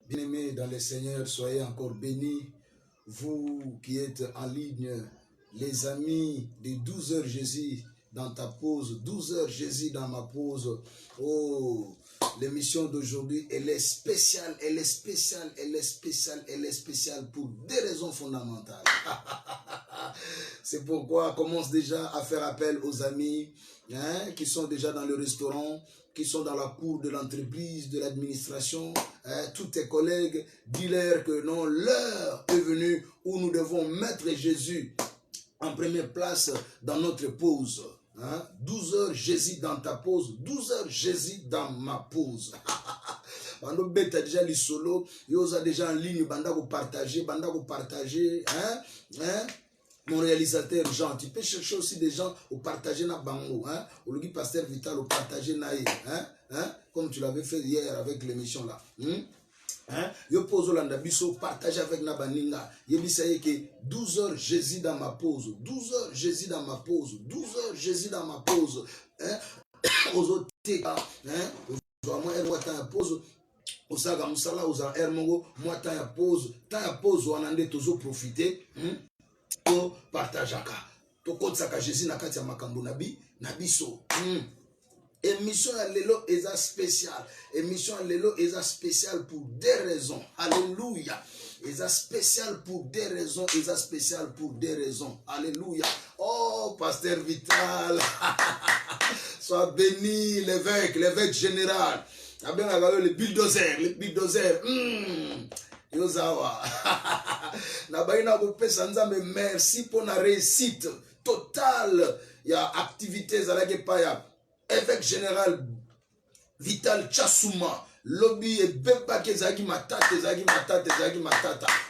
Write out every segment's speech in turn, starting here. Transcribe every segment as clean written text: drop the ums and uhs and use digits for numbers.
Bien-aimés dans le Seigneur, soyez encore bénis. Vous qui êtes en ligne, les amis de 12 heures Jésus dans ta pause, 12 heures Jésus dans ma pause. Oh, l'émission d'aujourd'hui, elle est spéciale, elle est spéciale, elle est spéciale, elle est spéciale pour des raisons fondamentales. C'est pourquoi on commence déjà à faire appel aux amis qui sont déjà dans le restaurant, qui sont dans la cour de l'entreprise, de l'administration, tous tes collègues, dis-leur que non, l'heure est venue où nous devons mettre Jésus en première place dans notre pause. 12 heures Jésus dans ta pause, 12 heures Jésus dans ma pause. Bando beta déjà les solo, yosa déjà en ligne, banda vous partager, Mon réalisateur Jean, tu peux chercher aussi des gens au partager na bango, au logi pasteur Vital au partager naïe, comme tu l'avais fait hier avec l'émission là. Yo pose l'andabiso, partage avec Nabaninga. Yebisaye que 12 heures Jésus dans ma pause, 12 heures Jésus dans ma pause, 12 heures Jésus dans ma pause. Aux autres, moi, elle voit ta pause. Osaga musala oza ermongo, moi ta pause, on en est toujours profiter. To partageaka. To kotsaka Jésus na kati ya makambo na biso. Émission à l'élo est spéciale. Émission à l'élo est spéciale pour des raisons. Alléluia. Est spécial pour des raisons. Est spécial pour des raisons. Alléluia. Oh, pasteur Vital. Sois béni, l'évêque général. Le bulldozer. Yozawa. Merci pour la réussite totale. Il y a activités à la Gepaya. Évêque général Vital Chasuma. Lobby et Beba Kezagi Matata.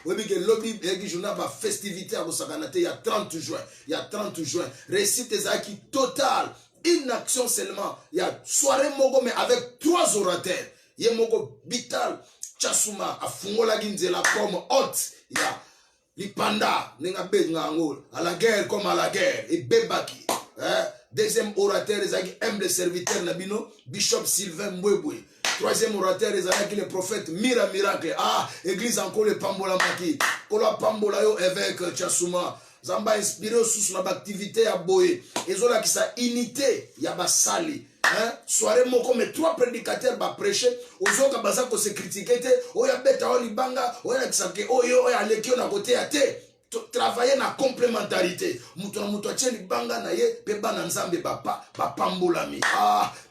Oui, que lobby et journal ma festivité à Bosaganate. Il y a 30 juin. Réussite Ezaki total. Une action seulement. Il y a soirée Mogo, mais avec 3 orateurs. Il y a Mogo Vital Chasuma. A Fungola Ginzela comme hôte. Il y a Lipanda. À la guerre comme à la guerre. Et Bebaki. Deuxième orateur, est humble serviteur Nabino, Bishop Sylvain Mbwebwe. Troisième orateur, est le prophète Miracle. Église encore le Pambola Maki. Kola Pambola yo évêque Chasuma. Zamba inspiré sous la activité à Boé. Et zola qui sa unité, yaba sali. Soirée moko mais 3 prédicateurs ba prêcher. Ozoka bazako se critiquer te. Oya beta oli banga. Oya kisake oyo oya lekio na côté à te. Travailler na complémentarité. Muto tcheli banga na ye pe bana nzambe bapa pambolami.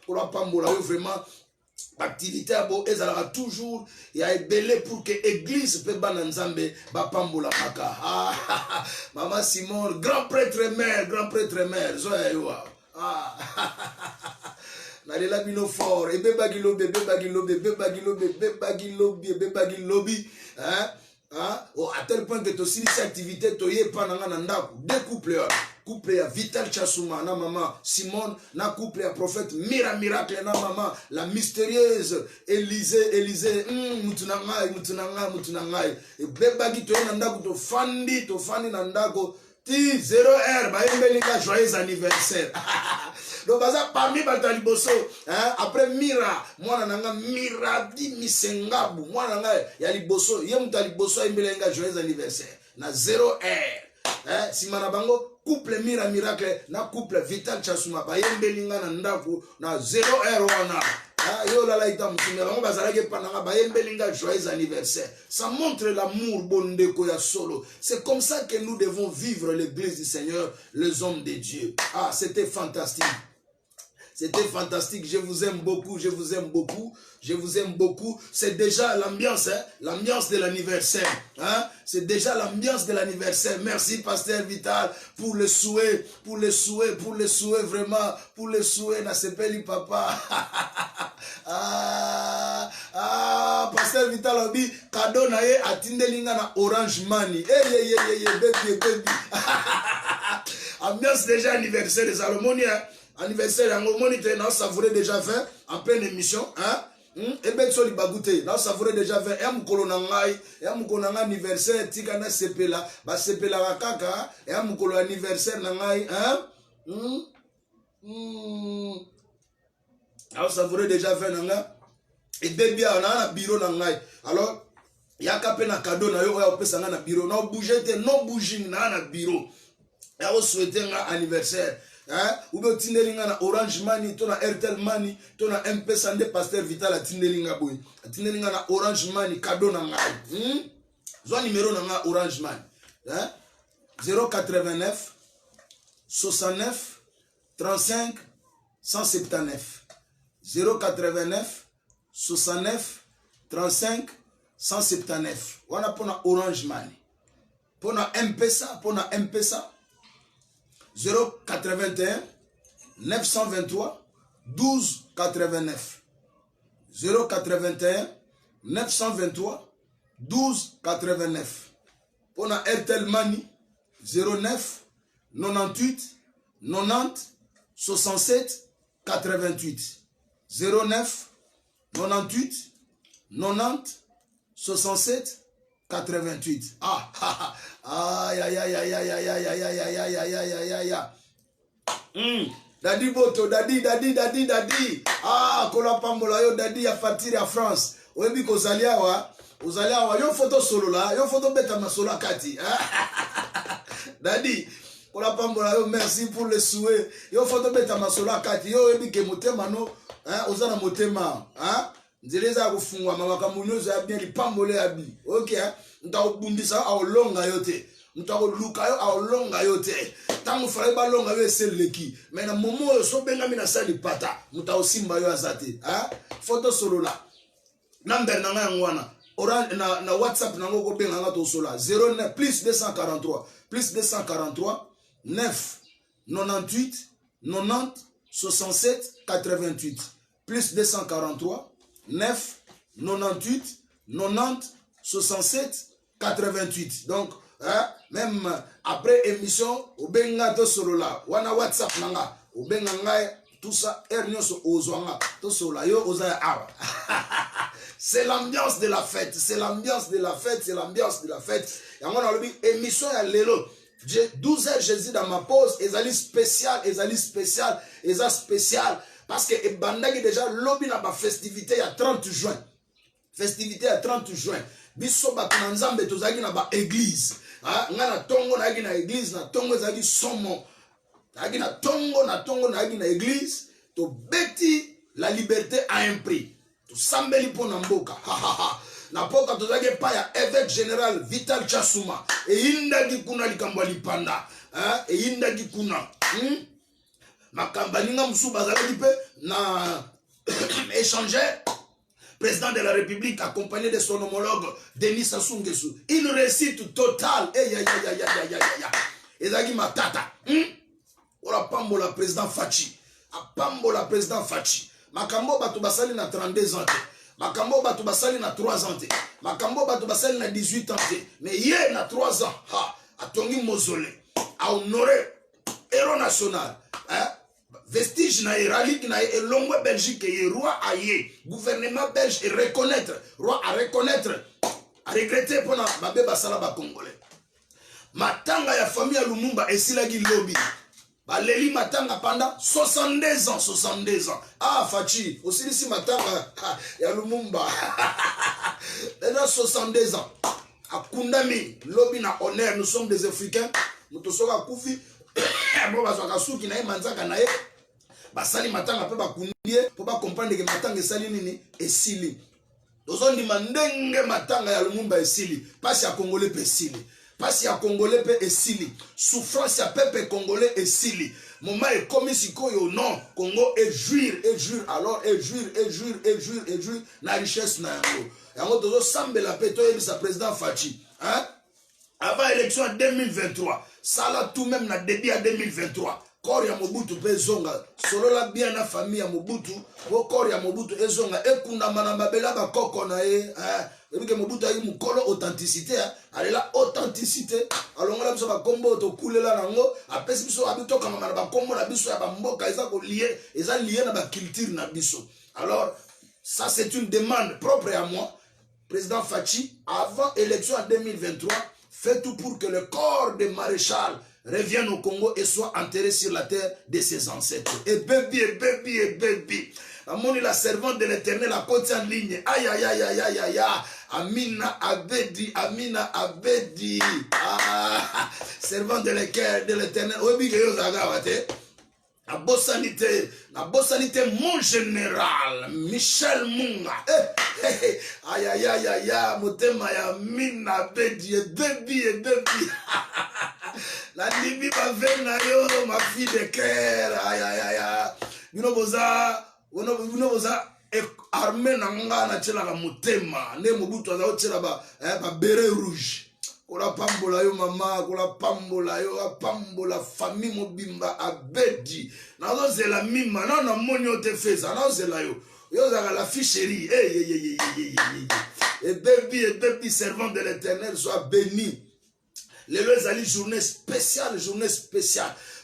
Pour la pambola yo vraiment activité abo ezalaka toujours ya ebele pour que église pe bana nzambe pambola maka. Maman Simon, grand prêtre mère, zo yo. Nalela bino fort et bebagi lobi. À tel point que tu aussi cette activité tu es pendant deux couples à Vital Chasuma na maman Simone na couple à prophète Miracle na maman la mystérieuse Élysée mutunangai et bebagi to na ndako to fandi na ndako ti 0R ba embelika joyeux anniversaire. Donc parmi Bataliboso, après Mira, moi nanga Miradi Misengabu, moi nanga ya liboso, yem taliboso imbelenga joyeux anniversaire. Na 0R. Si manabango couple Miracle na couple Vital Chasuma ba yembelinga na ndako na 0R wana. Yo la ita mutumela bazalaki pananga ba yembelinga joyeux anniversaire. Ça montre l'amour bondeko ya solo. C'est comme ça que nous devons vivre l'église du Seigneur, les hommes de Dieu. C'était fantastique. C'était fantastique, je vous aime beaucoup. C'est déjà l'ambiance, l'ambiance de l'anniversaire. C'est déjà l'ambiance de l'anniversaire. Merci, pasteur Vital, pour le souhait, vraiment, pour le souhait, n'a sepeli papa. Pasteur Vital a dit, cadeau nae atindelinga na Orange Money. Baby. Ambiance déjà anniversaire des Salomoniens. Anniversaire en monité, nous savourer déjà 20 en pleine émission, et ben soli bagouté, nous savourer déjà 20 et mukolo nangai anniversaire tika sepela, ba sepela kaka et mukolo anniversaire nangai, nous savourer déjà 20 nanga et baby on a un bureau nangai. Alors yaka pe na cadeau na yo ya opesa nga na bureau na bouger te non bouger na bureau ya o souhaiter nga anniversaire ou bien tindeli nga na Orange Money to na Airtel Money to na M-Pesa nde Pasteur Vital a tindeli nga boy tindeli nga na Orange Money cadeau na nga zo numéro na nga Orange Money 089 69 35 179 089 69 35 179 wana pona Orange Money pona M-Pesa 081 923 12 89 081 923 12 89 pona Airtel Money 09 98 90 67 88 09 98 90 67 88 Dadi Boto dadi kola pambola yo dadi ya fatiri ya France oyebi kozalia wa yo photo solo la yo photo beta masolo kati dadi kola pambola yo merci pour le souhait yo photo beta masolo kati yo oyebi ke motema no ozana motema nzeleza kufungwa makambo nyozo ya bien lipambole abi okay ntaobundisa aolonga yote ntaoluka yo aolonga yote tangu fala balonga yo eseleki mais na momo yo so benga mina sali pata mutaosimba yo azate photo solo la number na nga ngwana orange na WhatsApp nango ko benga nga to sola 09 plus 243 9 98 90 67 88 plus 243 9 98 90 67 88 donc même après émission au benga to solo la wana WhatsApp nanga au benga ngai tout ça ernyoso ozwanga to solo yo ozaya awa c'est l'ambiance de la fête yango na lobi émission ya lelo 12h Jésus dans ma pause ezali spécial parce que ebandaki déjà lobi na ba festivité ya 30 juin biso bato na nzambe tozaki na ba église nga na tongo na na église na tongo ezaki somo na tongo na église to beti la liberté a un prix to sambeli pona mboka na poka tozaki pa ya évêque général Vital Chasuma eyindaki kuna likambo lipanda eyindaki kuna makamba ninga musu bazalaki pe na échanger président de la République accompagné de son homologue Denis Sassou Nguesso. Une réussite totale. Ezaki matata. Ola pambola président Fachi. Pambola président Fachi. Makambo batu basali na 32 ans. Makambo batu basali na 3 ans. Makambo batu basali na 18 ans. Mais hier na 3 ans. Atongi mausolée. A honoré héros national. Vestige na héraldique na elongwe Belgique et roi aye gouvernement belge et reconnaître roi à reconnaître à regretter pour na babe basala ba congolais matanga ya famille ya Lumumba esilaki lobby baleli matanga pendant 62 ans Fachi osilisi matanga ya Lumumba déjà 62 ans akundami lobby na honneur nous sommes des Africains mutosoka kufi bon bazaka suki na manzaka na ye basali matanga pe bakundie po ba comprendre que matanga esali nini esili ozondi mandenge matanga ya Lumumba esili pasi ya congolais pe esili pasi ya congolais pe esili souffrance ya peuple congolais esili moment e komi sikoyo non Congo et jure alors et jure na richesse na yango tozo sambela pe to yebisa président Fachi avant élection en 2023 ça là tout même na début à 2023 corps ya Mobutu pe zonga solo la bien na famille ya Mobutu ko corps ya Mobutu ezonga ekunda mana mabela ba koko na ye que Mobutu ayi mukolo authenticité alela authenticité alongola biso ba kombo to kulela nango apesi biso abito kama mana ba kombo na biso ya ba mboka eza ko lié na ba culture na biso. Alors ça c'est une demande propre à moi président Fachi avant élection en 2023. Fais tout pour que le corps de maréchal revienne au Congo et soit enterré sur la terre de ses ancêtres. Et baby. Amoni la servante de l'Éternel a côté en ligne. Aïe. Amina Abedi, Amina Abedi. Ah, servant de l'Éternel. Oui, que yo zagawate. La bossanité, mon général, Michel Munga. Aïe, aïe, aïe, aïe, aïe, motema ya mina bedi, baby. La Libye ma veine, yo, ma fille de cœur. Aïe, aïe, aïe. You know, boza, armée nanga na tchela la motema. Ne mobutu aza tchela ba béret rouge. Kola pambola yo mama, kola pambola yo, pambola famille mobimba abedi. Nazo zela mima, non na monyo te feza, nazo zela yo. Yo zaka la ficherie. Et baby, servant de l'Éternel, soit béni. Les lois journée spéciale.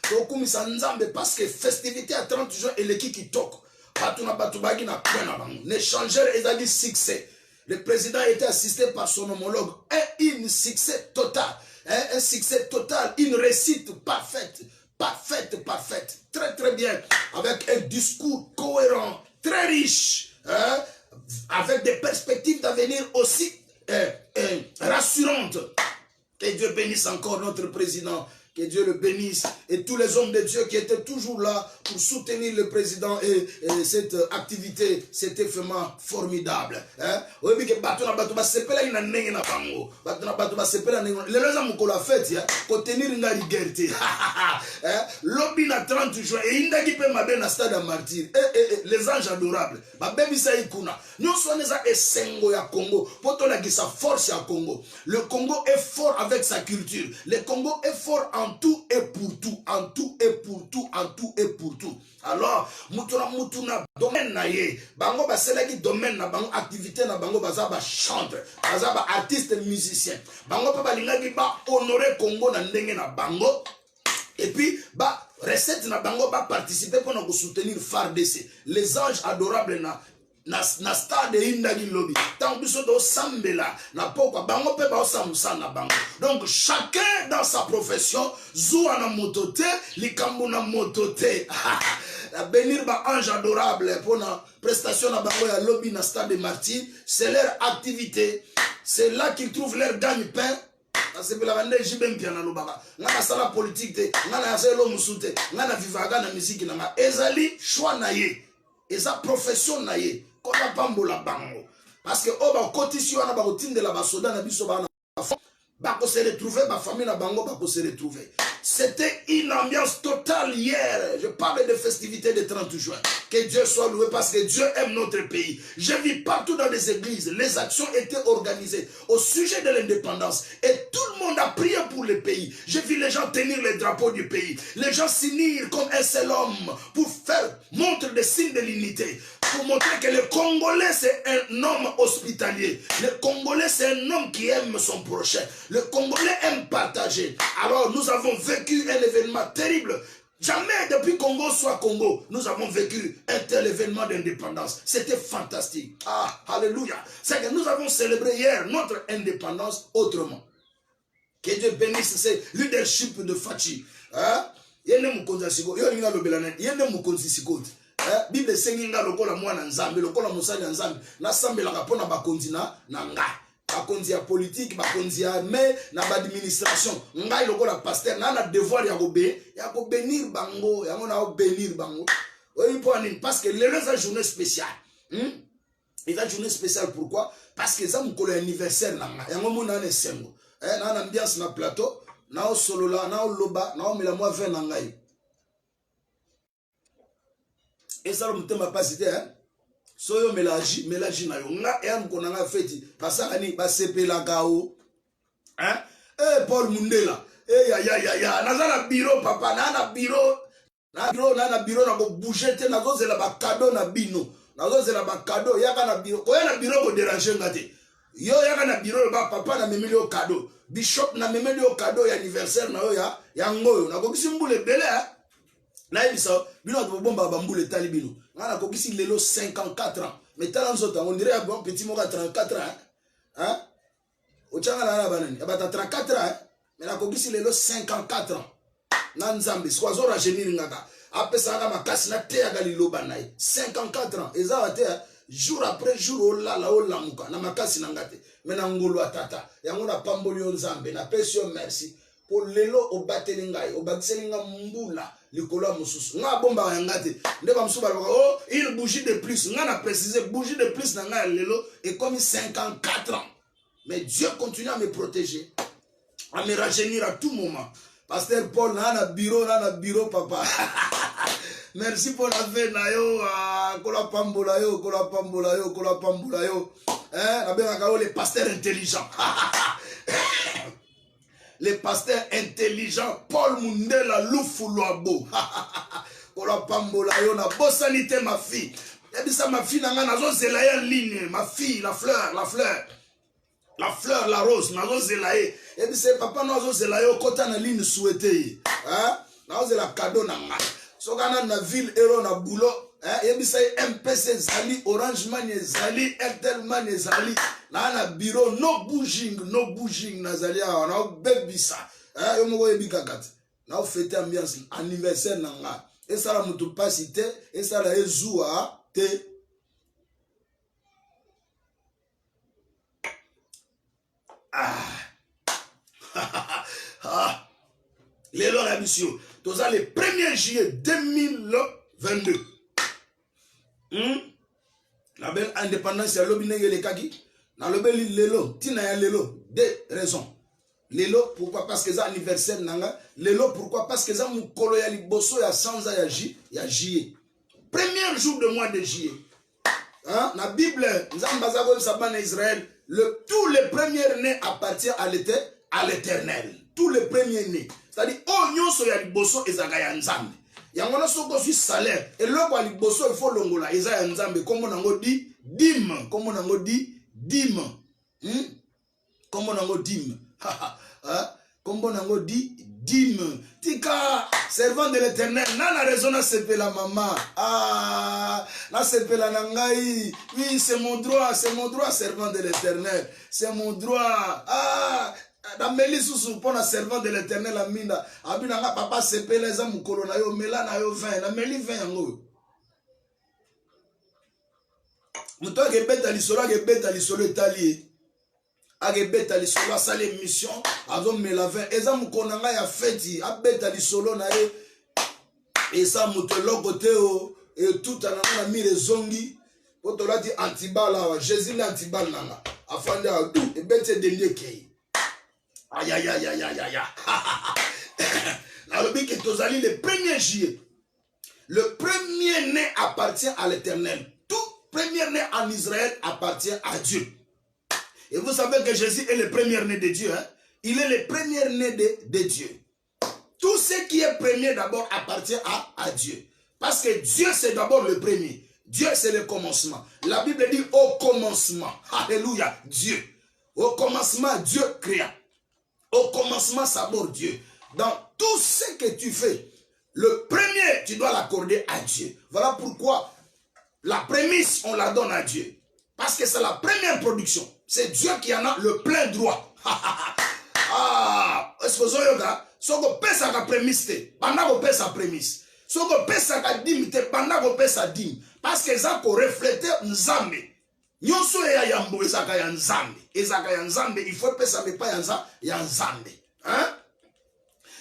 Tokoumi sanzambe parce que festivité à 30 jours et l'équipe qui toque. Batuna batubagi na kwena bango. L'échangeur ezali succès. Le président était assisté par son homologue. Un succès total. Un succès total. Une réussite parfaite. Très, très bien. Avec un discours cohérent, très riche. Avec des perspectives d'avenir aussi rassurantes. Que Dieu bénisse encore notre président. Que Dieu le bénisse et tous les hommes de Dieu qui étaient toujours là pour soutenir le président et cette activité, c'était vraiment formidable. Les gens ont fait, contenir une liberté. Lobby na 30 juin et indagi pe mabe na stade à martyr. Les anges adorables. Babebi sa ikuna. Nous sommes et sengo ya Congo. Poto la sa force ya Congo. Le Congo est fort avec sa culture. Le Congo est fort en tout et pour tout. Alors, mutuna domaine na ye. Bango ba seleki domaine na bango activité na bango baza ba chanteur, baza ba artiste musicien. Bango pa balingaki ba honorer Congo na ndenge na bango. Et puis, bah, recette na bango ba participer pour nous soutenir FARDC. Les anges adorables na stade indagi lobby. Tant que so do sambela na poko bango pe ba osamusa na bango. Donc chacun dans sa profession, zoua na motote, likambo na motote. La bénir ba ange adorable pour la prestation na bango ya lobby na stade martyr, c'est leur activité. C'est là qu'ils trouvent leur gagne-pain. C'est pour la rendre jibem piano lobaka. Ngana sala politique te, ngana sala musute, ngana vivaga na musique na ezali choix na ye. Eza profession na ye. Kona pambola bango. Parce que oba kotisi wana ba kotinde la basoda na biso bana bako se retrouver, ba famille na bango bako se retrouver. C'était une ambiance totale hier. Je parle de festivités de 30 juin. Que Dieu soit loué parce que Dieu aime notre pays. Je vis partout dans les églises. Les actions étaient organisées au sujet de l'indépendance. Et tout le monde a prié pour le pays. J'ai vu les gens tenir les drapeaux du pays. Les gens s'unir comme un seul homme pour faire montre des signes de l'unité. Pour montrer que le Congolais c'est un homme hospitalier. Le Congolais c'est un homme qui aime son prochain. Le Congolais aime partager. Alors nous avons vécu un événement terrible. Jamais depuis Congo soit Congo, nous avons vécu un tel événement d'indépendance. C'était fantastique. Ah, alléluia. C'est que nous avons célébré hier notre indépendance autrement. Que Dieu bénisse ce leadership de Fachi. Yene mukonza siko, yo ninga lobelane, yene mukonzi sikoti. Bible senginga lokola mwana nzambe, lokola musali nzambe, na sambe la kapona bakonzi na nga. Bakonzi ya politique, bakonzi ya armée, na administration. Nga lokola pasteur, na na devoir ya ko bénir bango, ya ngona bénir bango. Oui, parce que les une journée spéciale. Et la journée spéciale pourquoi? Parce que ça mukolo anniversaire na nga. Ya ngomona na sengo. Na ambiance na plateau, na o solo la, na o loba, na o mela moi vin na ngai. Et ça le m'a pas cité soyo mélange na yo nga e am konanga feti pasaka ni ba sepela kao Paul Mundela ya nazala bureau papa na bureau na ko bouger te nazo zela ba cadeau na bino nazo zela ba cadeau yaka na bureau ko ya na bureau ko déranger ngate yo yaka na bureau ba papa na memeli o cadeau bishop na memeli o cadeau ya anniversaire na yo ya ngoyo na ko kisimbule bele na ebisa bino to bomba bambule tali bino ngana ko kisi lelo 54 ans mais tala nzota on dirait bon petit moka 34 ans o changa na banani abata 34 ans mais na ko kisi lelo 54 ans na nzambe so zo rajeunir ngaka apesa nga makasi na te ya liloba nai 54 ans eza te jour après jour o muka na makasi na ngate mais na ngolo atata yango na pamboli yo nzambe na pesi yo merci pour lelo o bateli ngai o bakiseli nga mbula likolo ya mususu nga bomba ya ngate nde ba mususu ba oh une bougie de plus nga na préciser bougie de plus na nga lelo et comme 54 ans mais Dieu continue à me protéger à me rajeunir à tout moment. Pasteur Paul na bureau papa. Merci pour la veine na yo kola pambola yo hein na benga les pasteurs intelligents. Les pasteurs intelligents Paul Mundela Lufuluabo. Kola pambola yo na bosanité ma fille. Et bien ça ma fille na nga nazo zela ya ligne ma fille la fleur la rose nazo zela ye. Et puis c'est papa nazo zela yo kota na ligne souhaité. Hein? Nazo la cadeau na nga. So kana na ville ero na boulot, hein? Et puis c'est MPC zali, Orange Money zali, Airtel Money zali. Na bureau no bouging na zali na baby ça. Hein? Yo mo yebi kakati. Na fête ambiance anniversaire na nga. Et ça la mutu pasité, et ça la ezua te. Les lois la mission. Tous le 1er juillet 2022. La belle indépendance ya lobi nenge le kaki. Na lobeli lelo, tina ya lelo. Deux raisons. Lelo, pourquoi? Parce que c'est anniversaire nanga. Lelo, pourquoi? Parce que c'est mukolo ya liboso ya sanza ya juillet. Premier jour de mois de juillet. Hein? La Bible, Nzambazago Saban Israël. Tous les premiers nés appartiennent à l'éternel. Tous les premiers nés. C'est-à-dire, oh, nyonso ya liboso ezaka ya nzambe. Yangona soko suis salaire. Et loko ya liboso il faut longola eza ya nzambe. Comme on a dit, dîme. Comme on a dit, dîme. Comme on a dit, comme on a dit, dîme. Tika, servant de l'éternel. Nana raison na sepe la maman. Na sepe la nangai. Oui, c'est mon droit, servant de l'éternel. C'est mon droit. Dans Mélis sous pour la servant de l'éternel Amina. Abinanga papa sepe les hommes corona yo mela na yo 20. Na Mélis 20 yango. Muto ke beta lisolo itali. Age beta lisolo sale mission azo mela 20. Eza mukonanga ya feti abeta lisolo na ye. Esa muto lokote o et tout anana mire zongi. Poto lati antibala Jésus l'antibala nanga. Afande a tout et bete dendie kei. Aïe. Le Tozali le 1er juillet. Le premier né appartient à l'éternel. Tout premier né en Israël appartient à Dieu. Et vous savez que Jésus est le premier né de Dieu. Hein? Il est le premier né de Dieu. Tout ce qui est premier d'abord appartient à Dieu. Parce que Dieu c'est d'abord le premier. Dieu c'est le commencement. La Bible dit au commencement. Alléluia. Dieu. Au commencement Dieu créa. Au commencement, ça mort Dieu. Dans tout ce que tu fais, le premier, tu dois l'accorder à Dieu. Voilà pourquoi la prémisse, on la donne à Dieu. Parce que c'est la première production. C'est Dieu qui en a le plein droit. Est-ce que vous avez dit? Si vous payez sa prémisse, pendant que vous sa prémisse. Si vous payez sa dîme, pendant que vous sa dîme. Parce que ça peut refléter Nzambe. Nyonso ya yambo ezaka ya nzambe. Ezaka ya nzambe, il faut pesa me pa ya nzambe. Hein?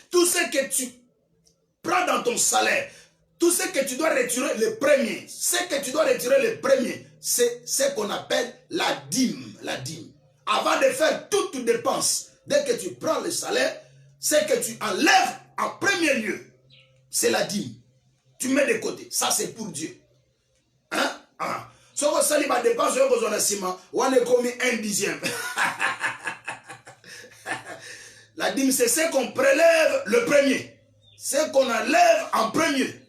Tout ce que tu prends dans ton salaire, tout ce que tu dois retirer le premier, c'est ce qu'on appelle la dîme. La dîme. Avant de faire toute dépense, dès que tu prends le salaire, ce que tu enlèves en premier lieu, c'est la dîme. Tu mets de côté. Ça, c'est pour Dieu. Hein? Si vous avez des dépenses, vous avez commis 1/10. La dîme, c'est ce qu'on prélève le premier. Ce qu'on enlève en premier.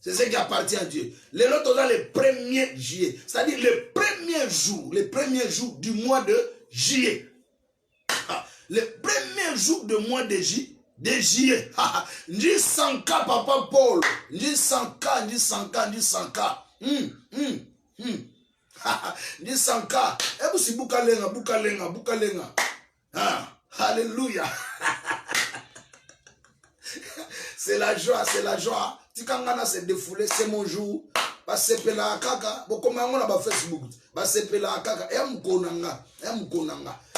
C'est ce qui appartient à Dieu. Les autres ont le 1er juillet. C'est-à-dire le premier jour du mois de juillet. Le premier jour du mois de juillet. Ndi 100K, papa Paul. Ndi 100K. Ndi 100K. Ebusi bukalenga. Alléluia. C'est la joie. Tikangana s'est défoulé, c'est mon jour. basepela kaka bokoma yango na ba Facebook basepela kaka ya mukonanga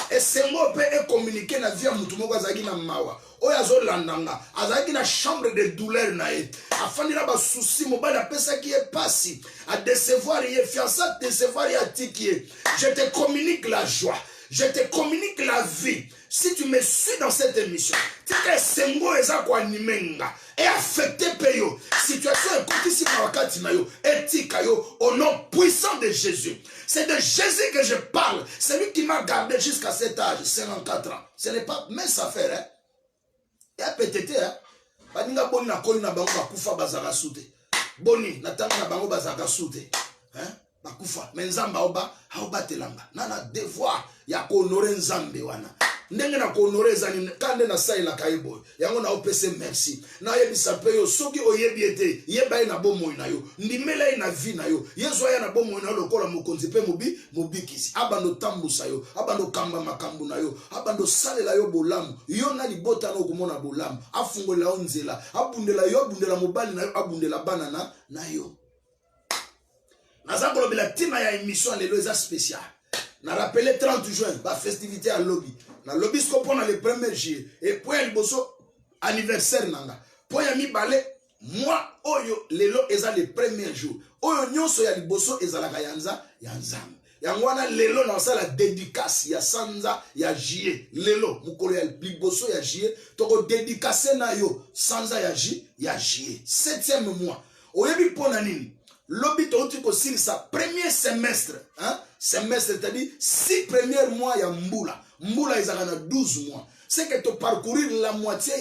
esengo pe e communiquer na vie ya mutu moko azaki na mawa oyo azolandanga azalaki na chambre de douleur na ye afandi na basusi mobali apesaki ye pasi adecevoir ye fiancé adecevoir ye atiki ye je te communique la joie je te communique la vie. Si tu me suis dans cette émission, tu que sengo eza ko animenga et affecté peyo situation écoute ici wakati na yo etika yo au nom puissant de Jésus. C'est de Jésus que je parle, c'est lui qui m'a gardé jusqu'à cet âge, 54 ans. Ce n'est pas mince affaire hein. Et peut-être hein. Baninga boni na koli na bango bakufa bazaka sute. Boni na tanga na bango bazaka sute. Hein? Bakufa menzamba oba haobatelanga nana devoir ya ko honorer nzambe wana ndenge na ko honorer zani kande na saila kaibo yango na opese merci na yebisa pe yo soki oyebi ete yeba na bomo na yo ndimela na vie na yo yezo ya na bomo na lokola mokonzi pe mobikisi abando tambusa yo abando kamba makambu na yo abando salela yo bolamu yo na libota na okomona bolamu afungola onzela abundela mobali na yo abundela bana na yo. Nazakolo la tima ya émission lelo eza spécial. Na rappelé 30 juin ba festivité à lobby. Na lobby scopo na le 1er juillet et point liboso anniversaire nanga. Point ya mi balé moi oyo lelo eza le 1er jour. Oyo nyonso ya liboso ezalaka yanza ya nzambe. Yango wana lelo na sala dédicace ya sanza ya juillet. Lelo mukolo ya liboso ya juillet toko dédicacer na yo sanza ya juillet. 7e mois. Oyebi pona nini? L'obit aussi sa premier semestre, hein? Semestre, c'est-à-dire 6 premiers mois ya mbula. Mbula ils ont 12 mois. C'est que tu parcourir la moitié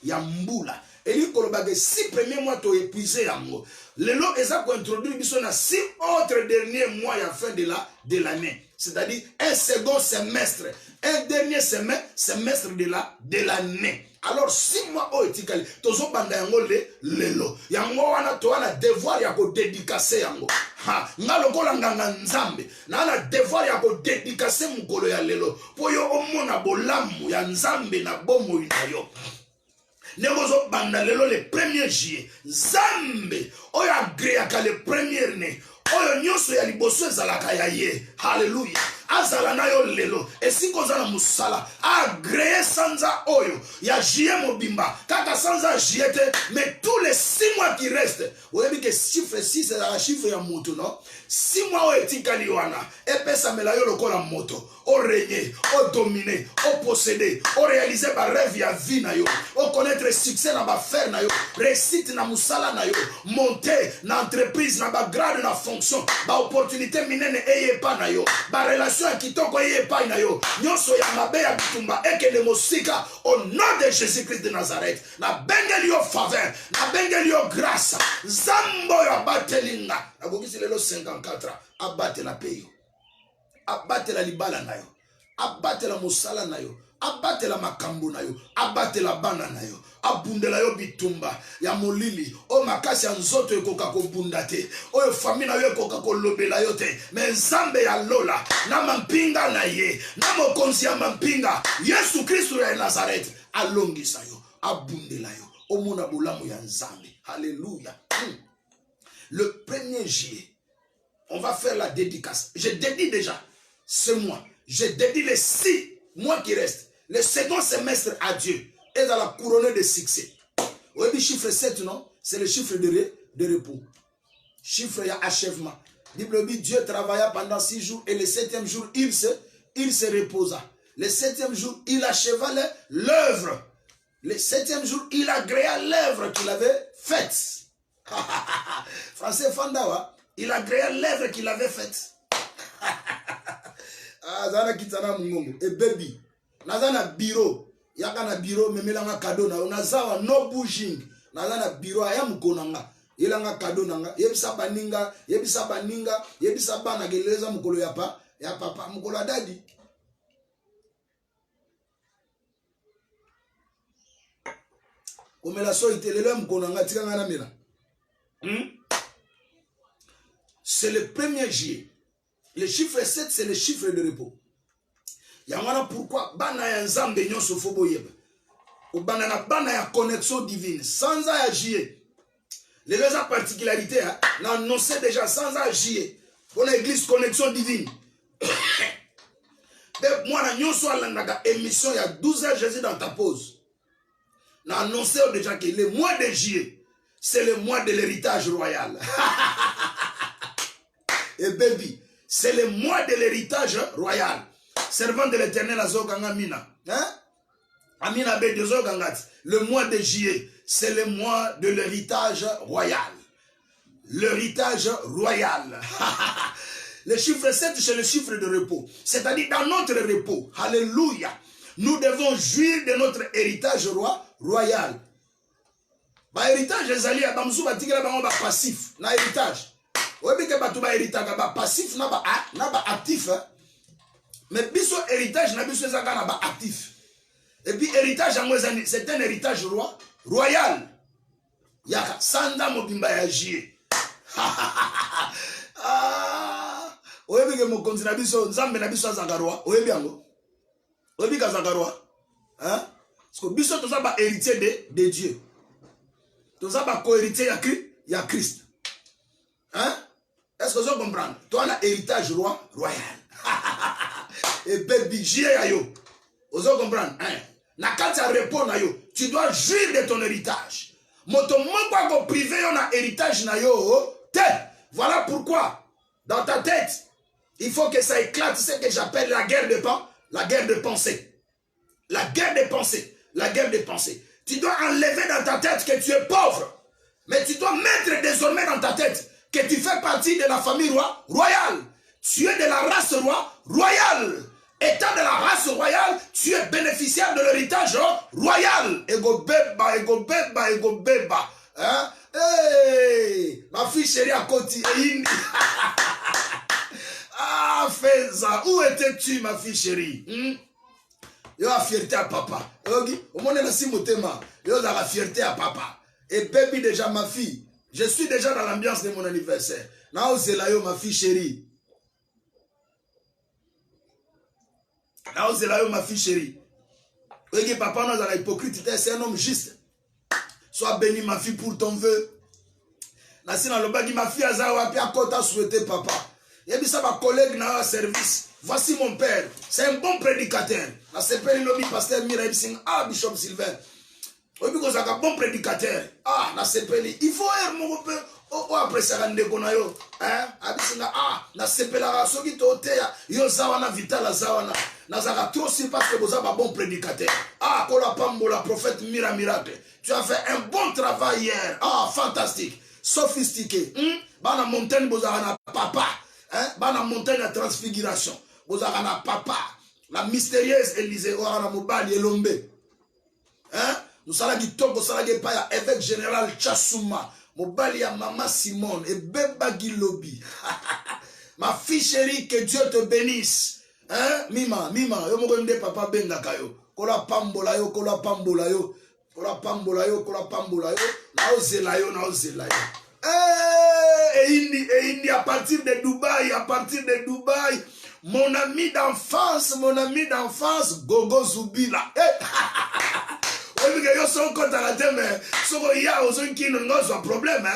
ya mbula. Et lui kolobage 6 premiers mois tu épuisé yango. Le lot ils ont introduit biso na 6 autres derniers mois ya fin de l'année. C'est-à-dire un second semestre, un dernier semestre de l'année. Alors 6 mois o etikali tozo banda yango lelo yango wana to wana devoir ya ko dédicacer yango ha ngalo kolanga nzambe na na devoir ya ko dédicacer mukolo ya lelo po yo omona bolamu ya nzambe na bomo ina yo negozo banda lelo le 1er juillet nzambe oyo agréaka le 1er né oyo nyonso ya liboso ezalaka ya ye haleluya azala na yo lelo esiko zala musala agréé sanza oyo ya juillet mobimba kaka sanza juillet mais tous les 6 mois qui restent oyebi que chiffre 6 c'est la chiffre ya moto non 6 mois o etikali wana epesa mela yo lokola moto o régner o dominer o posséder o réaliser ba rêve ya vie na yo o connaître succès na ba faire na yo réussite na musala na yo monter na entreprise na ba grade na fonction ba opportunité minene eye pa na yo ba relation kitoko eye pa na yo nyonso ya mabe ya bitumba ekele mosika au nom de Jésus-Christ de Nazareth na bengeli yo faveur na bengeli yo grâce zambo ya batelinga na kokisi lelo 54 abate la peyo abate la libala na yo abate la musala na yo abate la makambo na yo abate la bana na yo abundela yo bitumba ya molili o makasi ya nzoto ekoka kobunda te oyo famille na yo ekoka kolobela yo te mais nzambe ya lola na mampinga na ye na mokonzi ya mampinga Yesu Kristo ya Nazareth alongisa yo abundela yo omona bolamu ya nzambe haleluya. Le 1er juillet on va faire la dédicace. Je dédie déjà ce mois. Je dédie les 6 mois qui restent. Le second semestre à Dieu. Et dans la couronne de succès. Vous voyez le chiffre 7, non? C'est le chiffre de repos. Chiffre d'achèvement. Bible dit Dieu travailla pendant 6 jours et le 7e jour, il se reposa. Le 7e jour, il acheva l'œuvre. Le 7e jour, il agréa l'œuvre qu'il avait faite. Français Fandawa. Il agréa l'œuvre qu'il avait faite. Ah, zana kitana mungu. Et baby. Nazana bureau. Yakana bureau, memelanga cadeau na. Unazawa no bouging. Nazana bureau, ayam konanga. Yelanga cadeau nanga. Yebisa baninga. Yebisa bana geleza mukolo ya papa. Mukolo daddy. Komela so itelele mkonanga tikanga na mela. C'est le 1er juillet. Le chiffre 7, c'est le chiffre de repos. Yamana pourquoi bana ya nzambe nyonso fobo yeba. O bana na bana ya connexion divine. Sanza ya juillet. Les deux particularités, hein, n'annonçaient déjà sans agir pour l'église Connexion Divine. Moi, nous sommes dans l'émission, il y a 12 heures, Jésus dans ta pause. Nous annonçons déjà que le mois de juillet, c'est le mois de l'héritage royal. Et baby, c'est le mois de l'héritage royal. Servant de l'éternel Azoganga Mina. Hein? Amina B. Le mois de juillet, c'est le mois de l'héritage royal. L'héritage royal. Le chiffre 7, c'est le chiffre de repos. C'est-à-dire dans notre repos. Alléluia. Nous devons jouir de notre héritage royal. Bah, héritage, les alliés, passif. Na héritage. Oui, mais que héritage, passif, na actif. Mais biso héritage, na biso actif. Et puis héritage, c'est un héritage royal. Yaka, sanda mobimba ya jie. Oyebi ke mokonzi na biso nzambe na biso azagarwa oyebi yango oyebi kazagarwa hein parce que biso toza ba héritier de Dieu toza ba co-héritier ya Christ hein est-ce que vous comprenez toi on a héritage royal et baby jie ya yo vous comprenez hein na kati ya repos na yo tu dois jouir de ton héritage moto moko ko privé yo na héritage na yo te voilà pourquoi dans ta tête il faut que ça éclate, c'est ce que j'appelle la guerre de pensée. La guerre de pensée. La guerre de pensée. Tu dois enlever dans ta tête que tu es pauvre. Mais tu dois mettre désormais dans ta tête que tu fais partie de la famille royale. Tu es de la race royale. Étant de la race royale, tu es bénéficiaire de l'héritage royal. Ego beba, ego beba, ego beba. Hein? Hey, ma fille chérie à côté. Ah, fais ça. Où étais-tu, ma fille chérie? Yo a fierté à papa. Au moins, on a si motema. Yo a la fierté à papa. Et baby, déjà, ma fille. Je suis déjà dans l'ambiance de mon anniversaire. Now, c'est là, yo, ma fille chérie. Now, c'est là, yo, ma fille chérie. Oui, papa, nous, dans l'hypocrite, c'est un homme juste. Sois béni, ma fille, pour ton vœu. Nasina Lobagi, ma fille, Azawa, puis à côté, a souhaité papa. Yebisa ma collègue dans le service. Voici mon père. C'est un bon prédicateur. La CPL lobby pasteur Miraim Singh. Ah, Bishop Sylvain. Oui, parce que c'est un bon prédicateur. Ah, la CPL. Il faut être mon père. Oh, après ça, on a yo. Hein? Ah, la CPL a sogi tote ya. Yo zawana vital zawana. Nazaka trop si parce que vous avez un bon prédicateur. Ah, Kola Pambo, la prophète Miracle. Tu as fait un bon travail hier. Ah, fantastique. Sophistiqué. Bana montagne, vous avez un papa. Hein? Dans la montagne de transfiguration, vous avez un papa, la mystérieuse Élysée, vous avez un mobile Elombe. Hein? Nous allons dire que vous allez pas évêque général Chassouma, mobile ya maman Simone et Beba Gilobi. Ma fille chérie, que Dieu te bénisse. Hein? Mima, yo mo gonde papa benga kayo. Kola pambola yo, kola pambola yo. Kola pambola yo, kola pambola yo. Naozela yo, naozela yo. Et Indi, à partir de Dubaï, mon ami d'enfance, Gogo Zubila. Oui, mais yo son compte à la tête, mais soko ya ozon qui ne nous a problème,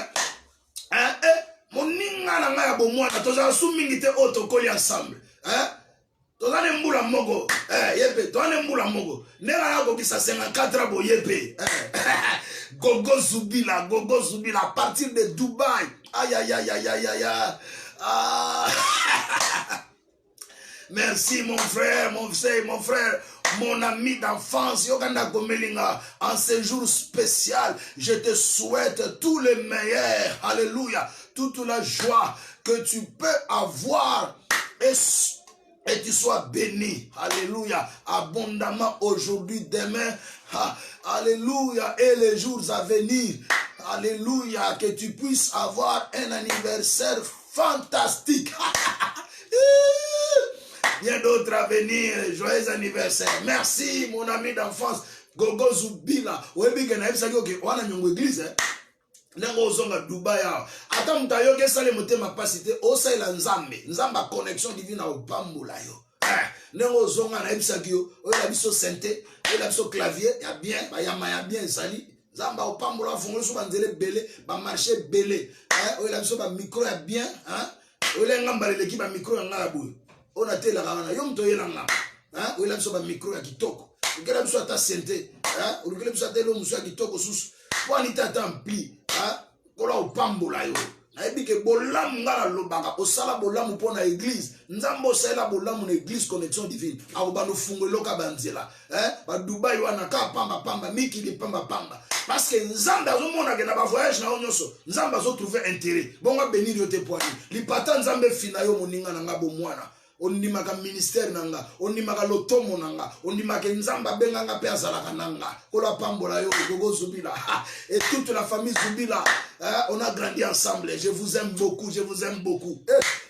hein? Mon ninga na ngaya bo mwana, toza sumingite otokoli ensemble, hein? Toza ne mbula mogo, yepe, toza ne mbula mogo. Nenga na ko kisa 54 bo yepe. Gogo Zubila, à partir de Dubaï. Aïe, aïe, aïe, aïe, aïe, aïe, aïe. Ah. Merci mon frère, mon ami d'enfance, Yoganda Gomelinga, en ce jour spécial, je te souhaite tout le meilleur, alléluia, toute la joie que tu peux avoir et tu sois béni, alléluia, abondamment aujourd'hui, demain, alléluia, et les jours à venir, alléluia, que tu puisses avoir un anniversaire fantastique. Bien d'autres à venir, joyeux anniversaire. Merci mon ami d'enfance, Gogo Zubila. Webi que naïf sa yoke, wana nyongo église, Nengo zonga Dubaï. Attends, mutayo ke sale motema pasité, osa ila nzamba connexion divine au pambola yo. Nengo zonga naïf sa yo, ola biso synthé, ola biso clavier, ya bien, ya bien sali. Zamba au pambola fongolo so banzele belé, ba marché belé. Hein, o la biso ba micro ya bien, hein? O la ngamba l'équipe ba micro ya ngabu. On a té la kana yom to yelanga. Hein? O la biso ba micro ya kitoko. O kela biso ata sente, hein? O kela biso ata lo muso ya kitoko sus. Po ani tata ampli, hein? Kola au pambola yo. Nayebi ke bolamu ngala lobaka osala bolamu pona église nzambo sala bolamu na église connexion divine ako bano fungoloka banzela ba Dubai wana ka pamba miki li pamba parce que nzambe azomona ke na ba voyage na onyoso nzambe azo trouver intérêt bonga bénir yo te poani li pata nzambe fina yo moninga na ngabo mwana ondimaka ministère nanga ondimaka lotomo nanga ondimaka nzamba benganga pe azalaka nanga kola pambola yo gogo zubila et toute la famille Zubila on a grandi ensemble je vous aime beaucoup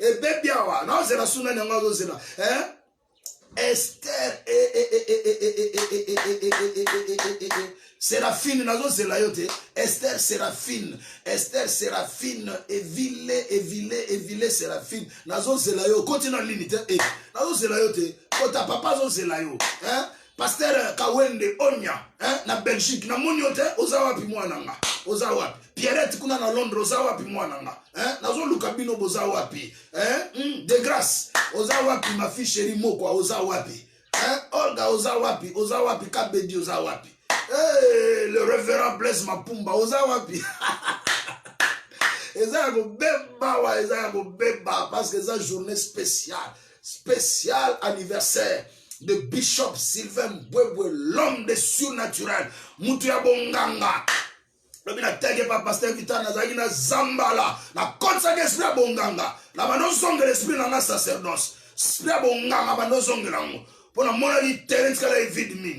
et bebiawa non c'est la suna nanga zo zela Esther Séraphine nazo zela yote Esther Séraphine Evile Séraphine nazo zela yo continue l'unité nazo zela yote kota papa zo zela yo pasteur Kawende Onya na Belgique na moni yote ozawapi mwananga ozawapi Pierrette kuna na Londres ozawapi mwananga nazo lukabino bozawapi de grâce ozawapi ma fille chérie moko ozawapi Olga ozawapi Kabedi ozawapi le révérend Blaise Mapumba ozawapi ezako beba parce que c'est une journée spéciale anniversaire de Bishop Sylvain Mbwebwe l'homme des surnaturels mutu ya bonganga lobi na tege pa pasteur Vital nazaki na zambala na kotsa ke esprit bonganga na banozonga l'esprit na sacerdoce esprit bonganga banozonga lango pona mona li Terence kala vide mine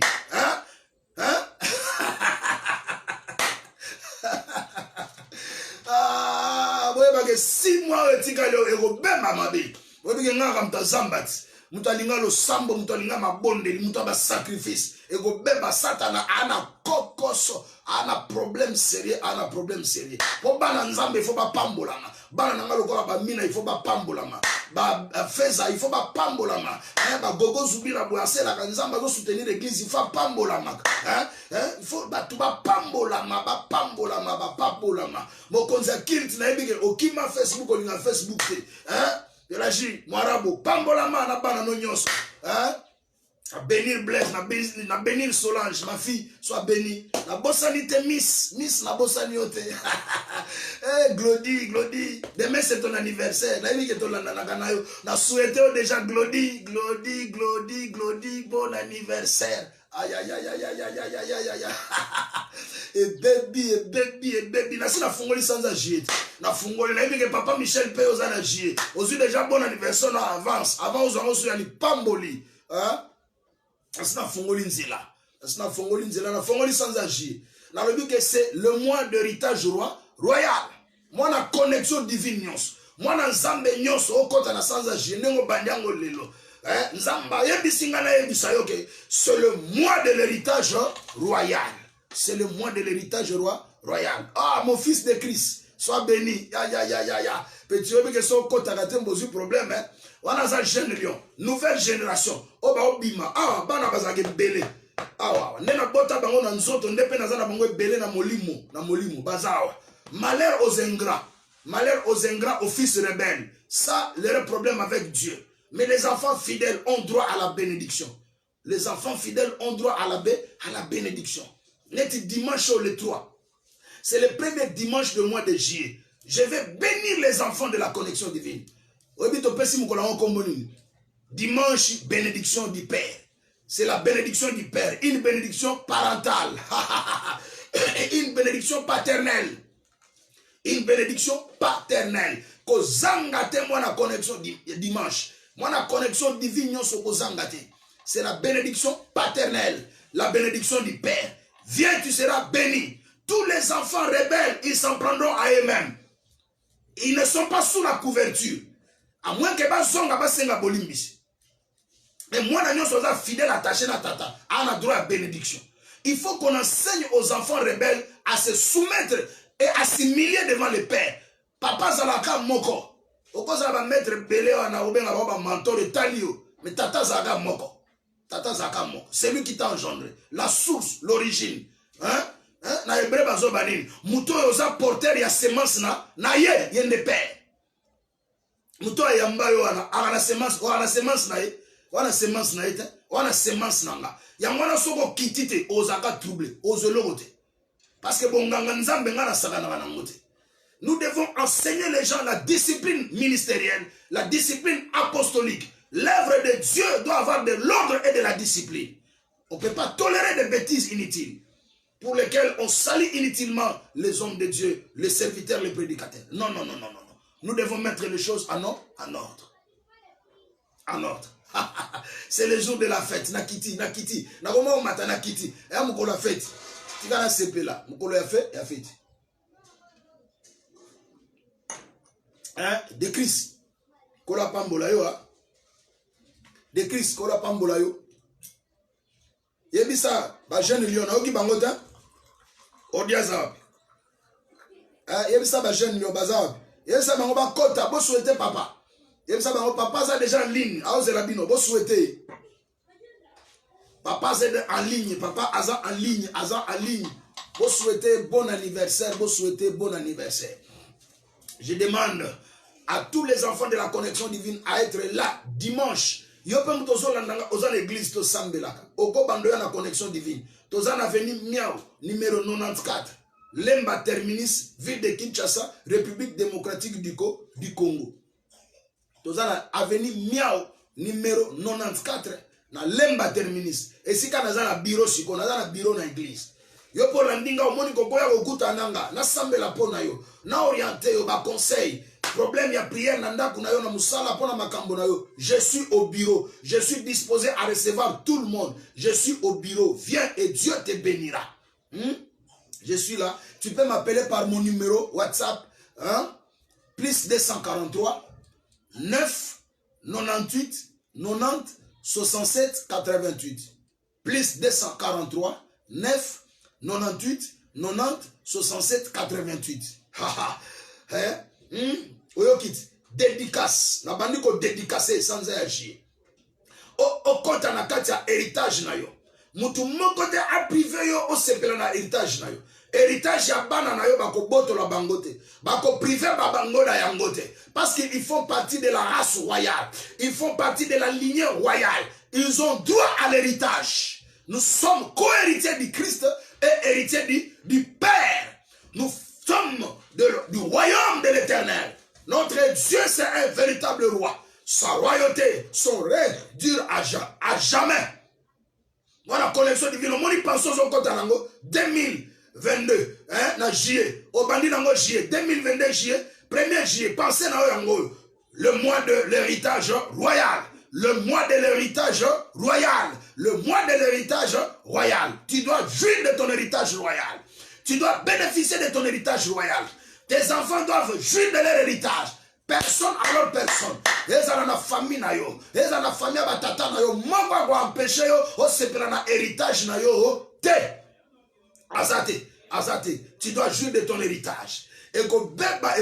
boyeba ke 6 mois etikali ekobema mabe boyebi ke ngaka mutu azambati mutu alinga losambo mutu alinga mabondeli mutu aba sacrifice ekobeba satana ana kokoso ana problème sérieux po bana nzambe il faut bapambolama bana nanga lokola bamina il faut bapambolama bafeza il faut bapambolama bagogo Zubila boye aselaka nzambe azosoutenir l'église il faut bapambolamaka il faut batu bapambolama mokonzi akilti nayebi ke okima Facebook olinga Facebook te elagi mwarabo pambolama na bana no nyonso à bénir Blaise, na bénir Solange, ma fille, soit bénie. Na bossani te miss na bossani ote. Glody. Demain c'est ton anniversaire. Na yiki to na yo. Na souhaité déjà Glody, bon anniversaire. Aïe. Et baby. Na si na fungoli sans agir. Na fungoli na yiki papa Michel paye aux agir. Ozu déjà bon anniversaire na avance. Avant aux anges ya li pamboli. Asna fongoli nzela na fongoli sans agir na lobi que c'est le mois d'héritage royal moi na connexion divine nyonso moi na nzambe nyonso okota na sans agir nengo bandiango lelo nzamba yebisinga na yebisa yo ke c'est le mois de l'héritage royal royal mon fils de Christ sois béni ya petit obi que so kota ka tembo zu problème wana za jeune lion nouvelle génération oba obima bana bazake belé ndena bota bango na nzoto ndepe na zana bango belé na molimo bazawa malheur aux ingrats aux fils rebelles ça leur problème avec Dieu mais les enfants fidèles ont droit à la bénédiction net dimanche le 3 c'est le premier dimanche du mois de juillet je vais bénir les enfants de la connexion divine. Dimanche, bénédiction du Père. C'est la bénédiction du Père. Une bénédiction parentale. Une bénédiction paternelle. Kozanga te moi la connexion dimanche. Moi la connexion divine kozanga te. C'est la bénédiction paternelle. La bénédiction du Père. Viens, tu seras béni. Tous les enfants rebelles, ils s'en prendront à eux-mêmes. Ils ne sont pas sous la couverture. À moins que bazonga basenga bolimbisi. Mais moi, nous sommes fidèles attachés à tata. On a droit à bénédiction. Il faut qu'on enseigne aux enfants rebelles à se soumettre et à s'humilier devant le Père. Papa Zalaka Moko. Oko Zalaka maître belé na obenga baba mentor de talio. Mais tata Zalaka Moko. C'est lui qui t'a engendré. La source, l'origine. na hébreu bazo banini muto oza porteur ya semence na ye yende père muto ayamba yo ana semence na ye wana semence na ye te wana semence nanga yango wana soko kitite ozaka trouble ozoloko te parce que bonganga nzambe ngana sakana bana ngote. Nous devons enseigner les gens la discipline ministérielle, la discipline apostolique. L'œuvre de Dieu doit avoir de l'ordre et de la discipline. On ne peut pas tolérer des bêtises inutiles pour lesquelles on salit inutilement les hommes de Dieu, les serviteurs, les prédicateurs. Non, non, non, non, non. Nous devons mettre les choses en ordre. En ordre. C'est le jour de la fête. Nakiti. Nakoma mata nakiti. Et à la fête. Tu vas la CP là. Mokolo ya fête, ya fête. De Christ. Kola pambola yo. De Christ. Kola pambola yo. Yebisa. Ba jeune lion. Naoki bangota. Odiaza. Yebisa ba jeune lion. Baza. Yebisa bango ba kota. Bo souhaité papa. Yebisa bango papa ça déjà en ligne. Aoze rabino. Bo souhaité. Papa c'est en ligne. Papa aza en ligne. Aza en ligne. Bo souhaité bon anniversaire. Bo souhaité bon anniversaire. Je demande à tous les enfants de la connexion divine à être là dimanche. Yope mtozo landanga oza l'église to sambelaka. Oko bandoya na connexion divine. Toza na veni miao numéro 94. Lemba terminus ville de Kinshasa, République démocratique du Congo. Toza na avenue miao numéro 94 na Lemba terminus. Et si kana za na bureau siko na za na bureau na église. Yo pour landinga omoni kokoya kokuta nanga na sambela pona yo na orienté yo ba conseil problème ya prière nanda kuna yo na musala pona makambo na yo. Je suis au bureau, je suis disposé à recevoir tout le monde. Je suis au bureau, viens et Dieu te bénira. Je suis là, tu peux m'appeler par mon numéro WhatsApp plus 243 9 98 90 67 88 plus 243 9 98 90 67 88. Oyokit dédicace na bandi ko dédicacer sans agir. O kota na kati ya héritage na yo. Mutu moko te a privé yo o sepela na héritage na yo. Héritage ya bana na yo bako botola bangote. Bako privé ba bangola yangote. Parce qu'ils font partie de la race royale. Ils font partie de la lignée royale. Ils ont droit à l'héritage. Nous sommes co-héritiers du Christ et héritiers du Père. Nous sommes du royaume de l'Éternel. Notre Dieu, c'est un véritable roi. Sa royauté, son règne dure à jamais. Voilà, connexion divine. On y pense au compte 2022. Na juillet. Au bandit nango juillet. 2022 juillet. 1er juillet. Pensez na yango. Le mois de l'héritage royal. Le mois de l'héritage royal. Le mois de l'héritage royal. Tu dois jouir de ton héritage royal. Tu dois bénéficier de ton héritage royal. Tes enfants doivent jouir de leur héritage. Personne alors personne. Ils ont la famille na yo. Ils ont la famille à batata na yo. Mangwa go empêcher yo. O sepela na héritage na yo. Te. Azate. Tu dois jouir de ton héritage. Ego beba.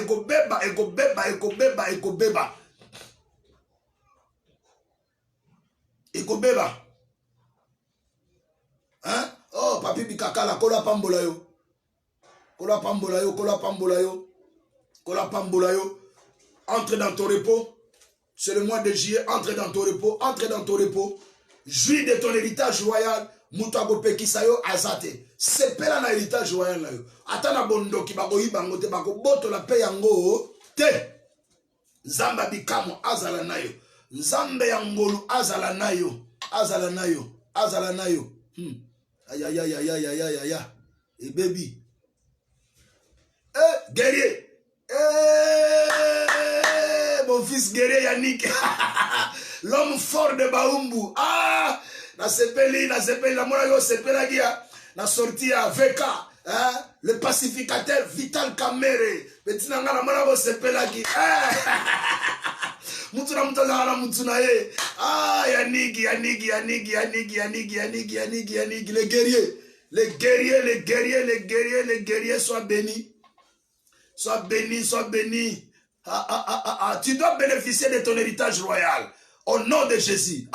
Hein? Oh, papi bikakala kola pambola yo. Kola pambola yo. Entre dans ton repos. C'est le mois de juillet. Entre dans ton repos. Jouis de ton héritage royal. Mutago pekisayo azate. Sepela na héritage royal na yo. Atana bondoki bako ibango te bako boto la pe yango te. Nzamba bikamo azala na yo. Nzambe yangolu azala na yo. Aïe. Et baby. Guerrier. Mon fils guerrier Yannick. L'homme fort de Baumbu. Na sepeli, la mona yo sepela gia. Na sorti à VK. Le pacificateur Vital Kamere. Petit nanga na mona yo sepela gi. Mutuna mutuna ye. Yannick. Les guerriers soient bénis. Sois béni. Tu dois bénéficier de ton héritage royal. Au nom de Jésus.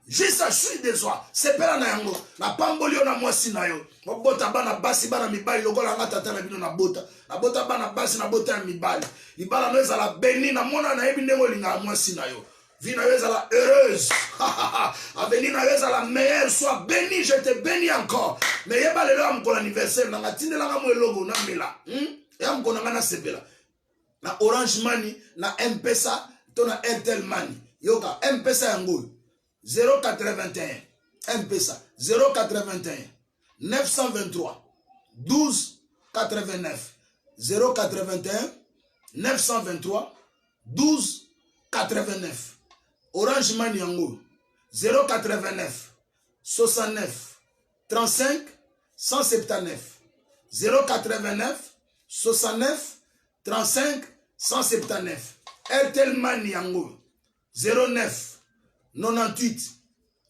Juste je suis déçois. C'est pas na yango. Na pambolio na mwasi na yo. Bota bana basi bana mibali lokola nga tata na bino na bota. Na bota bana basi na bota ya mibali. Libala no ezala beni na mona na yebi ndengo linga mwasi na yo. Vie na yo ezala heureuse. Avenir na yo ezala meilleure. Sois béni, je te bénis encore. Mais yeba lelo am ko anniversaire na ngatinde la nga logo na mela. Yam ko na na sepela. Na Orange Money, na M-Pesa, to na Airtel Money. Yoka M-Pesa yango 081 M-Pesa 081 923 12 89 081 923 12 89. Orange Money yango 089 69 35 179 089 69 35 179. Airtel Money yango 09 98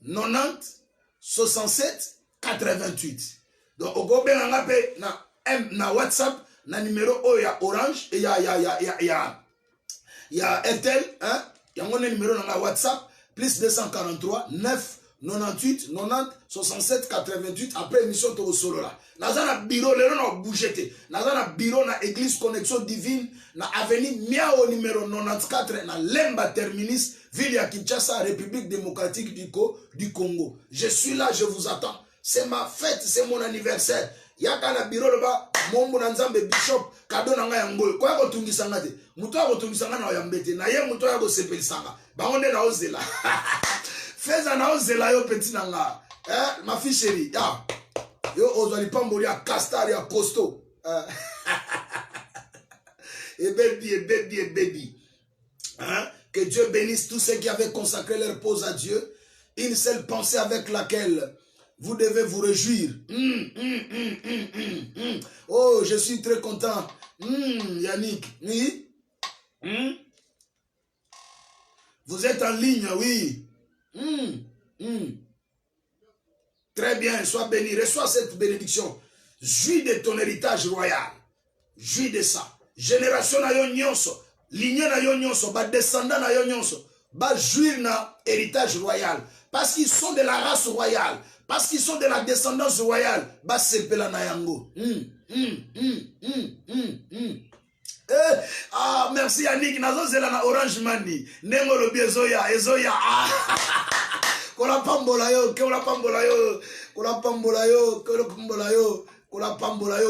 90 67 88. Donc au gobe nga pe na WhatsApp na numéro oya Orange et ya Airtel hein yango na numéro na WhatsApp plus 243 9 98 90 67 88. Après émission to solo là naza na bureau lelo na bougete naza na bureau na église connexion divine na avenue Miao numéro 94 na Lemba terminus ville ya Kinshasa, République démocratique du Congo. Je suis là, je vous attends. C'est ma fête, c'est mon anniversaire. Yaka na bureau là-bas, Mombo Nanzambe Bishop, cadeau na nga yango. Kwa ko tungisa nga te. Muto ko tungisa nga na yambete. Na ye muto ko sepelisanga. Ba onde na ozela. Feza na ozela yo petit na nga. Ma fille chérie. Ya. Yo ozali pamboli ya castar ya costaud. Et baby. Hein? Que Dieu bénisse tous ceux qui avaient consacré leur pause à Dieu. Une seule pensée avec laquelle vous devez vous réjouir. Oh, je suis très content. Yannick, oui. Vous êtes en ligne, oui. Très bien, sois béni. Reçois cette bénédiction. Jouis de ton héritage royal. Jouis de ça. Génération na yo nyonso. Lignée na yo nyonso, ba descendant na yo nyonso, ba jouir na héritage royal. Parce qu'ils sont de la race royale. Parce qu'ils sont de la descendance royale. Ba sepela na yango. Ah, merci Yannick. Nazo zela na Orange Money. Nengo lobi ezoya. Kola pambola yo.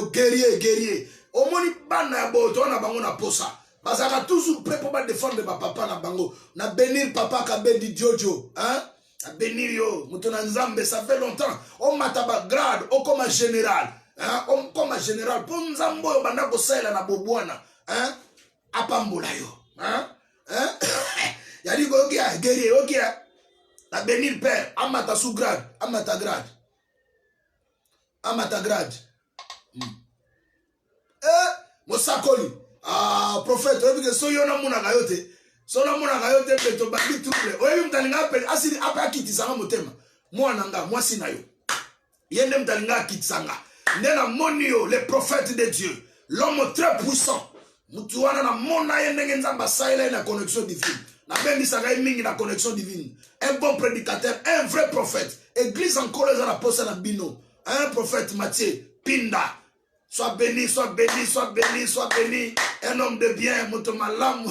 Guerrier. Omoni bana ya boto na bango na posa. Bazaka toujours prêt pour défendre ma papa na bango. Na bénir papa Kabendi Diodio, hein? Na bénir yo, mutona nzambe, ça fait longtemps. On mataba grade, on comme général, hein? On comme général, pour nzambo yo banda ko saila na bobwana, hein? Apambola yo, hein? Yadi go kia, guerrier, ok. Na bénir père, amata sous grade, amata grade. Mosakoli. Ah, prophète, so yo na muna gayote. So na muna gayote peto bandi trouble. Oyebi mtalinga pe asiri apa akitisanga motema. Mwana nga, mwasi na yo. Yende mtalinga akitisanga. Ndena moni yo, le prophète de Dieu. L'homme très puissant. Mutuana na mona yende ngenzamba saila na connexion divine. Na bendi sanga mingi na connexion divine. Un bon prédicateur, un vrai prophète. Église en colère na posa na bino. Un prophète Matthieu Pinda. Sois béni. Un homme de bien, Motomalam.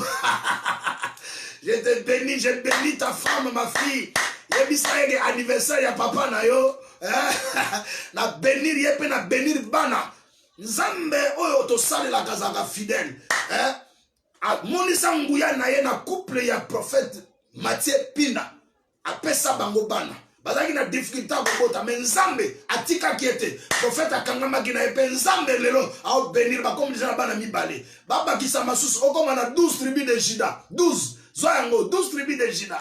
Je te bénis, je bénis ta femme, ma fille. Yebisayege anniversaire ya papa na yo. Na bénir yepe na bénir bana. Nzambe oyo to sale la kazaka fidèle. Monisa nguya na ye na couple ya prophète Matthieu Pinda. Apesa bango bana. Bazaki na difficulté kokota mais nzambe atika kiete prophète akangama kina epe nzambe lelo a bénir ba comme déjà bana mibale baba kisa masusu okoma na 12 tribus de Juda 12 zoyango 12 tribus de Juda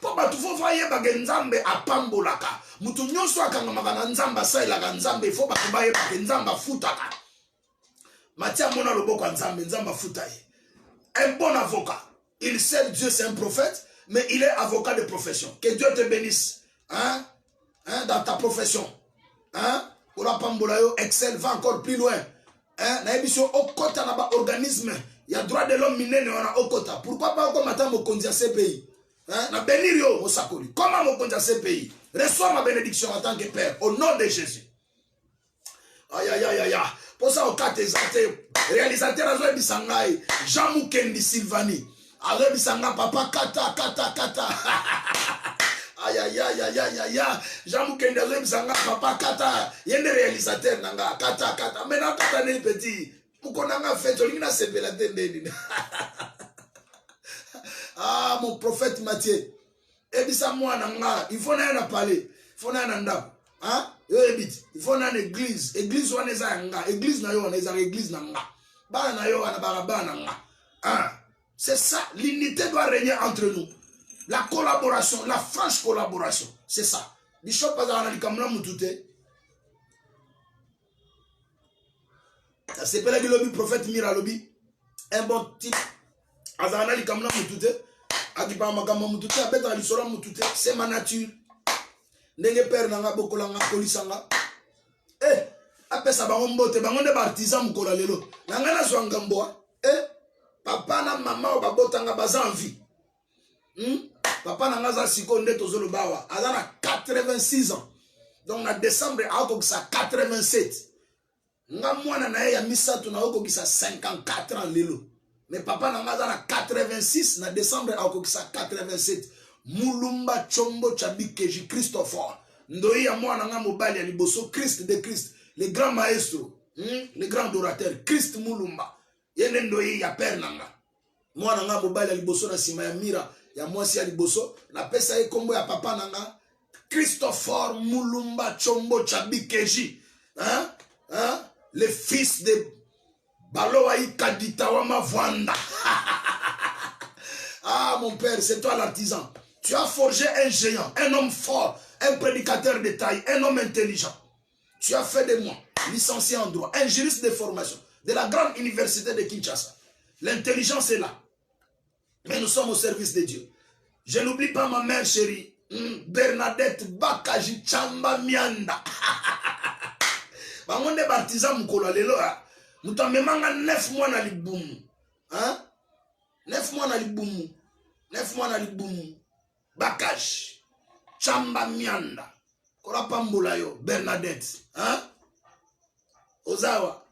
po ba tufo faye ba nzambe apambolaka mutu nyonso akangama na nzamba sailaka nzambe fo ba kubaye ba nzamba futaka Matthieu mona loboko nzambe nzamba futaye un bon avocat il sait Dieu c'est un prophète. Mais il est avocat de profession. Que Dieu te bénisse. Hein? Dans ta profession. Hein? Ola Pambolayo, excelle, va encore plus loin. Hein? Na émission Okota na ba organisme. Il y a droit de l'homme miné on a Okota. Pourquoi pas encore matin mo kondia CPI? hein, na bénir yo osakoli. Comment mon compte à ce pays? Reçois ma bénédiction en tant que père au nom de Jésus. Aïe aïe aïe aïe. Pour ça au 4 réalisateur azo bisangai Jean Mukendi Sylvanie. Azo bisanga papa kata. Aïe aïe aïe aïe aïe aïe. Jean Mukendi azo bisanga papa kata. Yende réalisateur nanga kata. Maintenant kata ne petit. Mukonanga fait jolina sepela tendeni. Ah mon prophète Matthieu. Ebisa moi nanga, il faut na parler. Il faut na ndap. Hein? Il faut na église. Église wana eza nga. Église na yo wana eza église na nga. Ba na yo wana ba na nga. Hein? C'est ça, l'unité doit régner entre nous. La collaboration, la franche collaboration, c'est ça. Bishop azana likamna mutute. Ça s'appelle le lobby prophète Mira lobby. Un bon type. Azana likamna mutute. Akipa makama mutute abeta lisora mutute, c'est ma nature. Ndenge père nanga bokolanga kolisanga. Apesa bango mbote bango nde artisan mukola lelo. Nanga na zwanga mboa. Papa na mama babotanga baza en vie. Papa nanga za siko nde tozolo bawa. Azana 86 ans. Donc na décembre akokisa 87. Nga mwana na ya misatu na okokisa 54 ans lelo. Mais papa nanga za na 86 na décembre akokisa 87. Mulumba Chombo Chabikeji Christopher. Ndoi ya mwana nga mobali ya liboso Christ de Christ. Le grand maestro. Le grand orateur. Christ Mulumba. Yene ndoi ya père nanga. Mwana nga mobali ya liboso na sima ya mira. Ya mwasi ya liboso. Na pesa ye kombo ya papa nanga. Christopher Mulumba Chombo Chabikeji. Le fils de Baloa Kaditawama Vwanda. Ah mon père, c'est toi l'artisan. Tu as forgé un géant, un homme fort, un prédicateur de taille, un homme intelligent. Tu as fait de moi, licencié en droit, un juriste de formation de la grande université de Kinshasa. L'intelligence est là. Mais nous sommes au service de Dieu. Je n'oublie pas ma mère chérie, Bernadette Bakaji Chamba Mianda. Bangonde bartisan mukolo lelo ha. Mutamemanga 9 mois na libumu. Hein? 9 mois na libumu. 9 mois na libumu. Bakaji Chamba Mianda. Kora pambola yo Bernadette. Hein? Ozawa.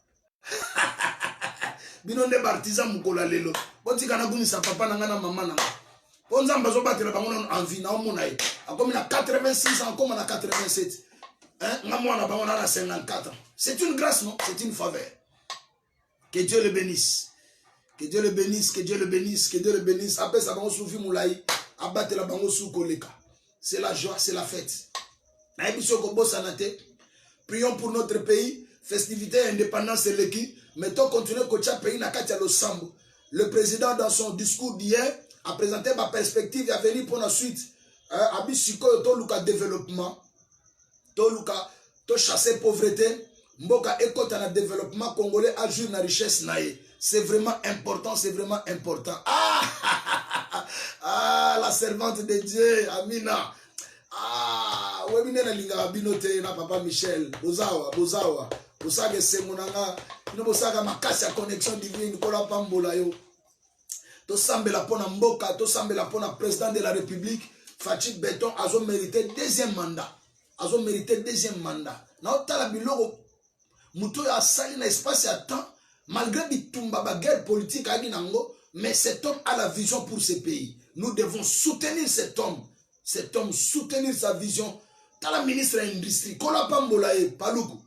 Binonde bartisan mukolo lelo. Boti kana gunisa papa nanga na mama nanga. Ponza mbazo batela bango en vie na omona ye. Akomi na 86 ans, comme na 87. C'est une grâce, non? C'est une faveur. Que Dieu le bénisse. Que Dieu le bénisse, que Dieu le bénisse, que Dieu le bénisse. Après ça, on souffle moulaï. Abattre la bango sous koleka. C'est la joie, c'est la fête. Prions pour notre pays. Festivité, indépendance et l'équipe. Mettons continuer coacher pays na katia lo sambo. Le président dans son discours d'hier a présenté ma perspective et a venu pour la suite. Abisiko to luka développement. Toluka, to chasser pauvreté, mboka ekota na développement congolais à jour na richesse nae. C'est vraiment important, c'est vraiment important. La servante de Dieu, Amina. Webine na linga binote na papa Michel. Bozawa. Bosage semonanga, no bosaga makasi ya connexion divine kola pambola yo. To sambela pona mboka, to sambela pona président de la République, Fatik Beton azo mérité deuxième mandat. Azo mérité deuxième mandat. Na otala biloko muto ya sali na espace ya temps malgré bitumba ba guerre politique agi nango, mais cet homme a la vision pour ce pays. Nous devons soutenir cet homme. Cet homme soutenir sa vision. Tala ministre de l'industrie kola pambola e paluku.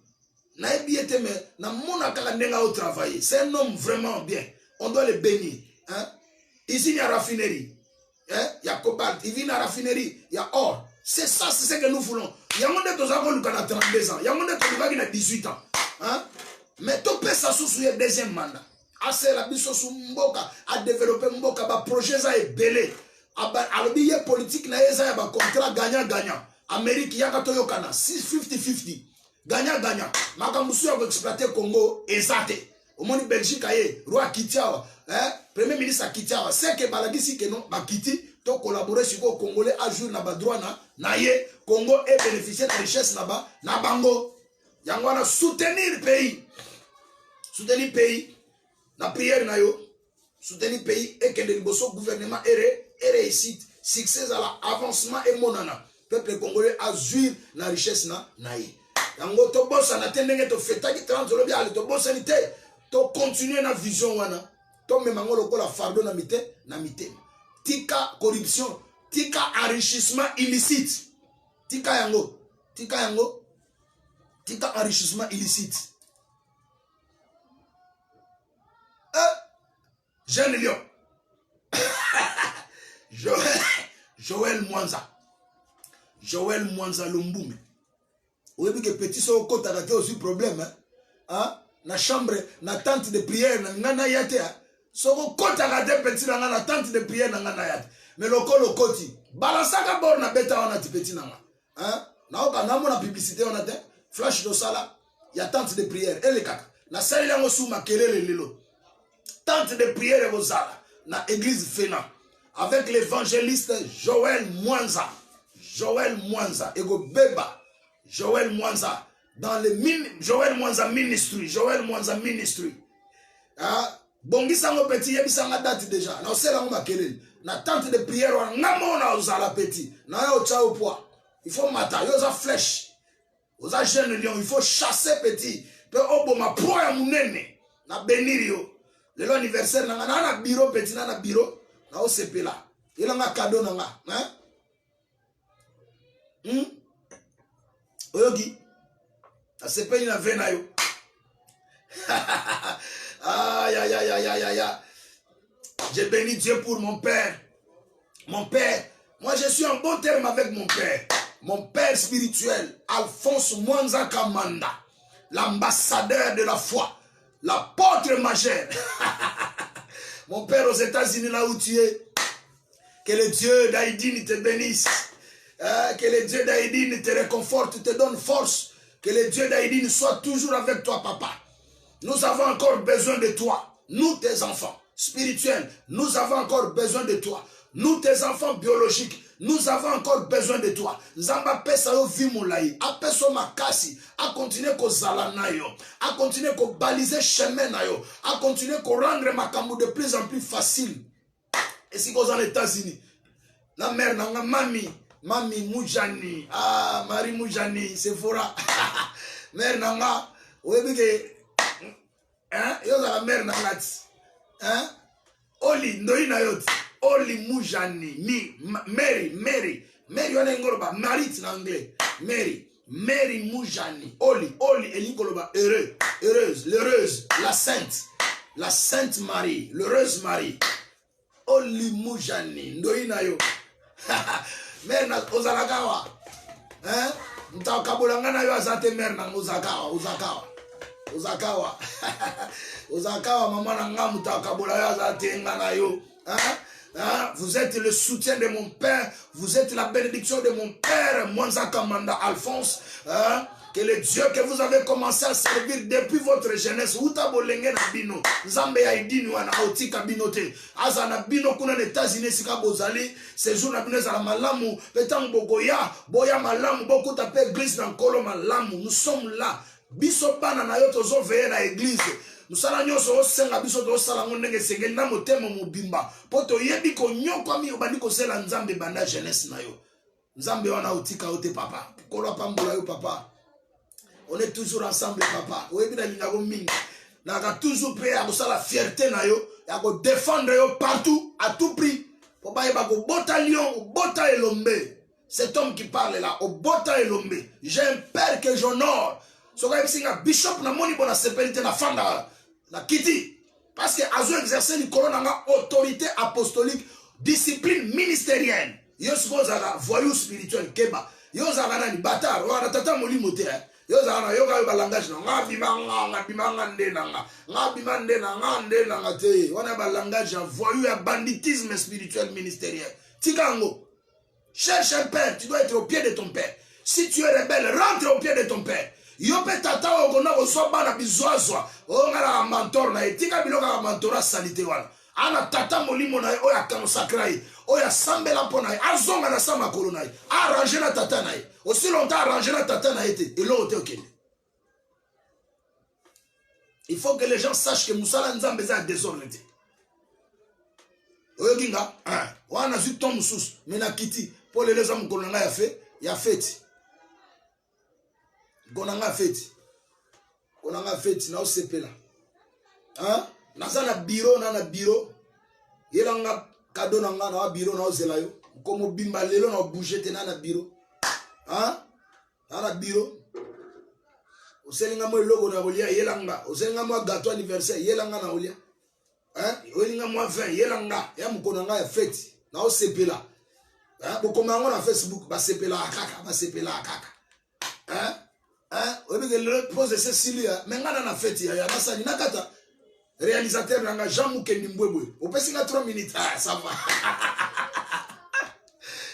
Na ebiete me na mona kala ndenga au travailler. C'est un homme vraiment bien. On doit le bénir, hein? Ici il y a raffinerie. Hein? Il y a cobalt, il y a raffinerie, il y a or. C'est ça, c'est ce que nous voulons. Il y a un monde qui a 32 ans. Il y a un monde qui a 18 ans. Hein? Mais tout peut s'associer au deuxième mandat. Assez la biso sou mboka a développer mboka ba projet za e belé. A l'objet politique na eza ba contrat gagnant-gagnant. Amérique yaka to yokana 50-50. Gagnant-gagnant. Makamusu ya exploiter Congo ezate. Au monde Belgique aye roi Kitiawa, hein? Premier ministre Kitiawa, c'est que balagisi que non ba Kiti to collaborer sur le Congolais à jour na ba droit na ye Congo et bénéficier de richesse là-bas na bango. Yangwana soutenir le pays. Soutenir le pays. Na prière na yo. Soutenir le pays et que le gouvernement est réussite. succès à l'avancement et monana. Peuple congolais a jouir la richesse na naïe. Yango to bossa na tendenge to feta ki 30 lobi ale to bossa ni te to continuer na vision wana to memango lokola fardo na mite tika corruption tika enrichissement illicite tika yango tika enrichissement illicite Jeune Lion Joël Mwanza Lumbume. Oui, que petit so kota kate aussi problème hein na chambre na tente de prière na ngana yate so kota kate petit na ngana tente de prière na ngana yate mais lokolo koti balasaka bor na beta wana ti petit na nga hein na oka na mona publicité on a te flash do sala ya tente de prière ele kaka na sali yango suma kelele lelo tente de prière bozala na église Fena avec l'évangéliste Joël Mwanza ego beba Joël Mwanza dans le Joël Mwanza ministry ah bongisango petit yebisanga date déjà na osela ngo makelele na tente de prière wa ngamona ozala petit na yo tcha au poids il faut mata yo za flèche oza jeune lion il faut chasser petit pe oboma pro ya munene na benirio le anniversaire na bureau petit na bureau na osepela ilanga cadeau nanga hein Oyogi, c'est pas une veine. Aïe. J'ai béni Dieu pour mon père. Mon père, moi je suis en bon terme avec mon père. Mon père spirituel, Alphonse Mwanza Kamanda, l'ambassadeur de la foi, l'apôtre majeur. Mon père aux États-Unis, là où tu es, que le Dieu d'Haïdine te bénisse. Que le Dieu d'Haïdine te réconforte, te donne force. Que le Dieu d'Haïdine soit toujours avec toi, papa. Nous avons encore besoin de toi. Nous, tes enfants spirituels, nous avons encore besoin de toi. Nous, tes enfants biologiques, nous avons encore besoin de toi. Zamba pesa yo vimulaï, apeso makasi, a continuer ko zala na yo, a continuer ko baliser chemin na yo, a continuer ko rendre makambo de plus en plus facile. Et si vous en États-Unis, la mère n'a Mami Moujani, Marie Moujani, Sephora, mère nanga, ouébike, hein, yo la mère nanga, hein, Oli, Noina yot, Oli Moujani, Mary, on est ngoloba, Marie en anglais, Mary Moujani, Oli, Elikoloba, l'heureuse, la sainte Marie, l'heureuse Marie, Oli Moujani, Noina yo, mère na ozalakawa hein mtakabolanga na yo azate mère na uzakawa mama na nga mtakabola yo azate ngana yo hein vous êtes le soutien de mon père, vous êtes la bénédiction de mon père Mwanza Kamanda Alphonse hein. Que le Dieu que vous avez commencé à servir depuis votre jeunesse, utabolenge na bino, Nzambe ya idini wana autika binote, azana bino kuna États-Unis sika bozali, séjour na bino za malamu, petang bogoya, boya malamu, boku tape église na nkolo malamu, nous sommes là, biso bana na yo tozo veye na église, nous sala nyoso osenga biso to sala ngondenge sengeli na motema mobimba, poto yebi ko nyoko mi obandi ko sela Nzambe banda jeunesse na yo, Nzambe wana autika ote papa, kolo pambola yo papa. On est toujours ensemble, papa. Oui, bien, il y a toujours prêt à la fierté, à défendre partout, à tout prix. Pour pas au bataillon, au bota et l'ombe. Cet homme qui parle là, au bota et l'ombe. J'ai un père que j'honore. Ce qui est un bishop, na moni bona sécurité na fanda, na kiti. Parce que azo exercer le colonne autorité apostolique, discipline ministérielle. Yo suppose à voyou spirituel keba. Yo zagana ni bâtard, wa tata moli moté. Yo zana yo ka langage na ngabimanga ndenanga te wana ba langage ya voyou ya banditisme spirituel ministériel tikango cherche un père, tu dois être au pied de ton père. Si tu es rebelle, rentre au pied de ton père. Yo pe tata okona ko so bana bizwazwa o ngala mentor na etika biloka mentora salite wana ana tata molimo na o ya consacrer o ya sambela pona azonga na sama kolona arranger na tata na aussi longtemps arranger na tata na été et l'autre ok. Il faut que les gens sachent que Moussala Nzambe est désordre. Oyoginga, wana zu tom sous, mena kiti, pour les hommes qu'on a fait, il y a fait. Qu'on a fait. On a fait, na OCP là. Hein? Naza na bureau, yelanga cadeau nanga na bureau na ozela yo. Comme bimba lelo na bouger tena na bureau. Hein? Na bureau. Oselinga mo logo na olia yelanga, oselinga mo gâteau anniversaire yelanga na olia. Hein? Olinga mo 20 yelanga, ya mukona nga ya fête na OCP là. Hein? Bokomango na Facebook ba CP là kaka, ba CP là kaka. Hein? Hein? Obi le pose Cecilia, mengana na fête ya basani nakata. Réalisateur nanga Jean Mukendi Mbwebwe. Au pessinga 3 minutes. Ah, ça va.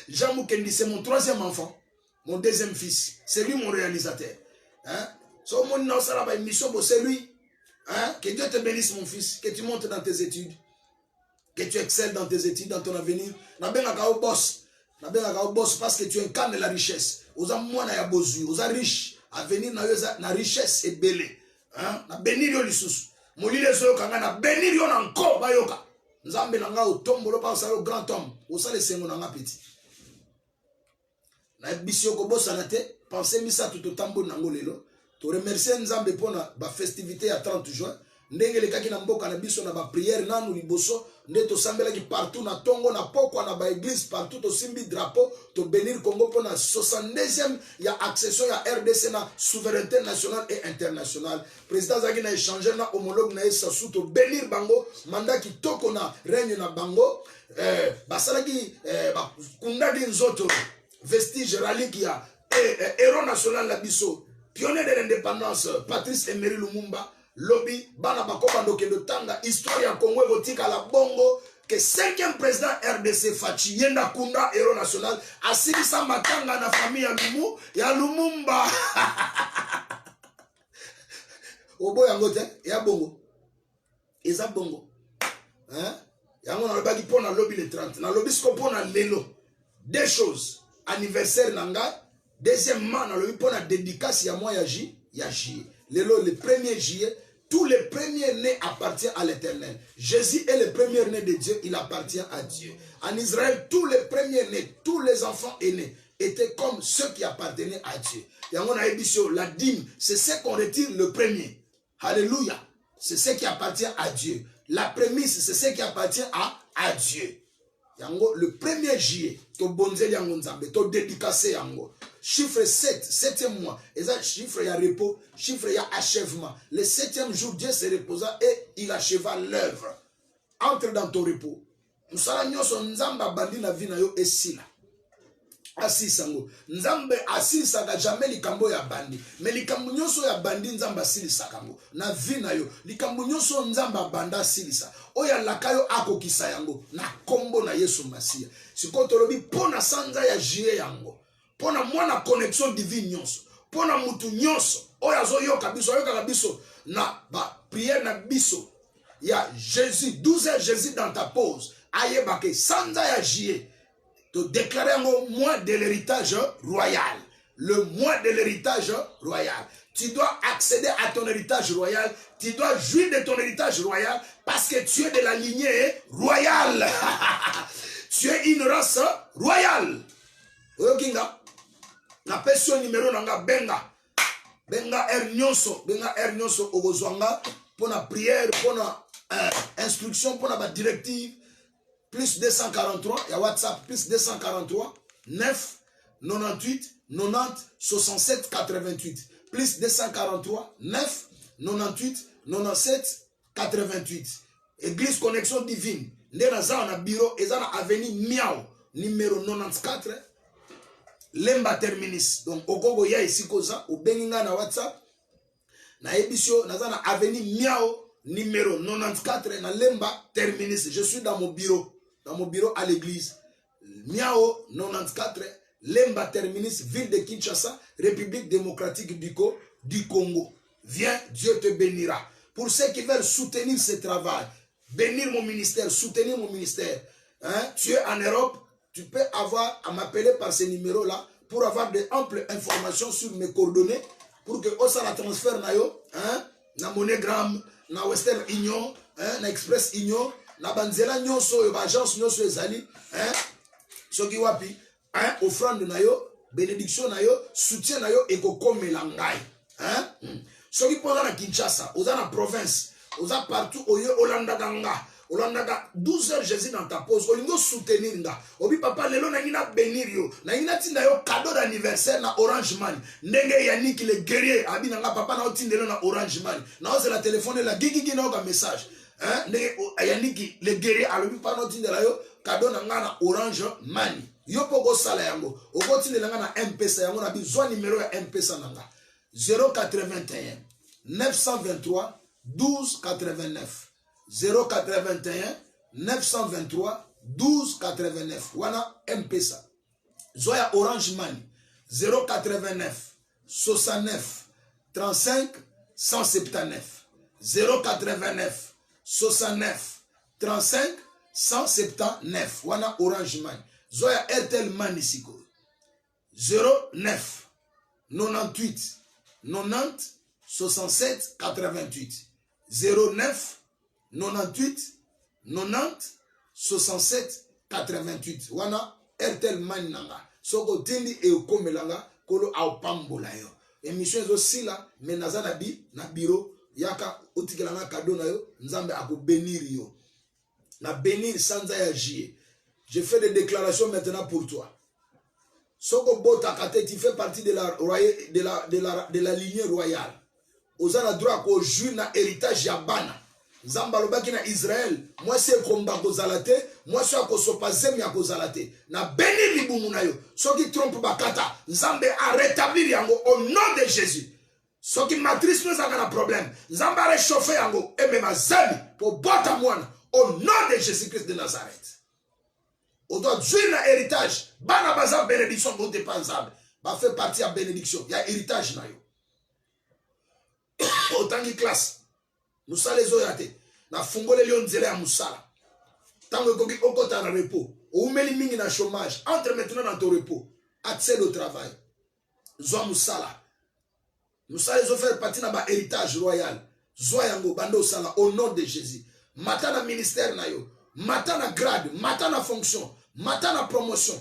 Jean Mukendi, c'est mon 3e enfant. Mon 2e fils. C'est lui mon réalisateur. Hein? So, mon nom, ça va émission, c'est lui. Hein? Que Dieu te bénisse, mon fils. Que tu montes dans tes études. Que tu excelles dans tes études, dans ton avenir. Nabenga kao boss. Nabenga kao boss parce que tu incarnes la richesse. Osa mwana ya bozu. Osa riche. Avenir na richesse et belé. Hein? Na bénir yo lisusu. Molile so kanga na bénir yo na encore bayoka. Nzambe nanga otombolo pa osalo grand homme. Osale sengo nanga petit. Na bisio ko bosa na te. Pensez misa tout otambo nango lelo. To remercier Nzambe pona ba festivité ya 30 juin. Ndenge le kaki na mboka na biso na ba prière nanu liboso. Nde to sambela ki partout na tongo na poko na ba église partout to simbi drapeau to bénir Congo pona 72e ya accession ya RDC na souveraineté nationale et internationale. Président Zagi na échanger na homologue na Sassou to bénir bango mandat ki toko na règne na bango basala ki kunda di nzoto vestige relique ya héros national la biso pionnier de l'indépendance Patrice Emery Lumumba. Lobby, bana bakoba ndokendo tanga histoire ya Congo votika la bongo que 5e président RDC Fachi Yenda Kunda héros national asilisa matanga na famille ya Lumumba. Obo yango te ya bongo. Eza bongo. Hein? Yango na lobaki pona lobby le 30. Na lobby sko pona lelo. Deux choses. Anniversaire nanga, deuxièmement na lobby pona dédicace ya moi ya J. Lelo, le 1er juillet, tous les premiers nés appartiennent à l'Éternel. Jésus est le premier né de Dieu, il appartient à Dieu. En Israël, tous les premiers nés, tous les enfants aînés étaient comme ceux qui appartenaient à Dieu. La dîme, c'est ce qu'on retire le premier. Alléluia. C'est ce qui appartient à Dieu. La prémisse, c'est ce qui appartient à Dieu. Yango, le 1er juillet, to bonze yango nzambe, to dédicacé yango. Chiffre 7, 7e mois. Et ça, chiffre, il y a repos, chiffre, il y a achèvement. Le 7e jour, Dieu se reposa et il acheva l'œuvre. Entre dans ton repos. Musala nyoso nzamba bandi na vie na yo esila. Asisango. Nzambe asilisaka jamais likambo ya bandi. Mais likambo nyoso ya bandi nzamba asilisakango. Na vie na yo. Likambo nyoso nzamba banda asilisa. Oya lakayo akokisa yango. Na kombo na Yesu Masia. Siko tolobi pona sanza ya jie yango. Pona mwana connexion divine nyonso. Pona mutu nyonso. Oya zo yo kabiso. Oyo kabiso. Na ba prière na biso. Ya Jésus. 12 Jésus dans ta pause. Aye bake sanza ya jie. Te déclarer un mois de l'héritage royal. Le mois de l'héritage royal. Tu dois accéder à ton héritage royal. Tu dois jouir de ton héritage royal parce que tu es de la lignée royale. Tu es une race royale. Oyokinga. Na pesio numéro nanga benga. Benga ernyoso. Benga ernyoso obozwanga. Pona prière, pona instruction, pona ba directive. Plus 243, il y a WhatsApp, plus 243, 9, 98, 90, 67, 88. Plus 243, 9, 98, 97, 88. Église Connexion Divine. Ndenaza na bureau, ezana avenue Miao, numéro 94. Lemba Terminis. Donc, Ogogo ya ici koza, au Beninga na WhatsApp. Na ebisio, nazana avenue Miao, numéro 94, na Lemba Terminis. Je suis dans mon bureau. Dans mon bureau à l'église. Miao 94, Lemba Terminis, ville de Kinshasa, République démocratique du Congo. Viens, Dieu te bénira. Pour ceux qui veulent soutenir ce travail, bénir mon ministère, soutenir mon ministère, hein, tu es en Europe, tu peux avoir à m'appeler par ce numéro-là pour avoir de amples informations sur mes coordonnées, pour que osa la transfert na yo, hein, na MoneyGram, na Western Union, hein, na Express Union, na banzela nyonso yo ba agence nyonso ezali hein soki wapi hein offrande na yo bénédiction na yo soutien na yo ekokomela ngai hein soki poza na Kinshasa oza na province oza partout oyo olandaka nga olandaka 12 heures Jésus dans ta pause olingo soutenir nga obi papa lelo na ngina bénir yo na ngina tinda yo cadeau d'anniversaire na Orange Money ndenge Yannick le guerrier abina nga papa na otindelo na Orange Money na oze la téléphone la gigi na ka message hein ndenge Yannick le guerrier alobi pa na otindela yo cadeau na nga na Orange Money yo poko sala yango okotindela nga na M-Pesa yango na bizwa numéro ya M-Pesa nanga 081 923 1289 081 923 1289 wana M-Pesa Zoya Orange Money 089 69 35 179 089 69 35 179 wana Orange Money Zoya Airtel Money siko 09 98 90 67 88 09 98 90 67 88 wana Airtel Money nanga soko tindi e okomelanga kolo aupambola yo émission zo sila menaza na bureau yaka otikelanga cadeau na yo nzambe akobénir yo na bénir sans agir. Je fais des déclarations maintenant pour toi. Soko bota kate tu fais partie de la lignée royale. Ozana droit ko jouir na héritage ya bana. Nzamba lobaki na Israël, moi c'est komba kozalate, moi c'est ko sopazem ya kozalate. Na béni libumu na yo. Soki trompe bakata, Nzambe a rétablir yango au nom de Jésus. Soki matrice nous a un problème. Nzamba a réchauffé yango et même zami pour bota mwana au nom de Jésus-Christ de Nazareth. On doit jouir na héritage. Bana baza bénédiction pour dépenser. Ba fait partie à bénédiction. Il y a héritage na yo. Autant que classe. Musala zoyate. Na fungole lion nzela ya musala. Tango koki okota na repos. Oumeli mingi na chômage. Entre maintenant dans ton repos. Accède au travail. Zoa musala. Musala zo faire partie na ba héritage royal. Zoa yango bando sala au nom de Jésus. Matana ministère na yo. Matana grade. Matana fonction. Matana promotion.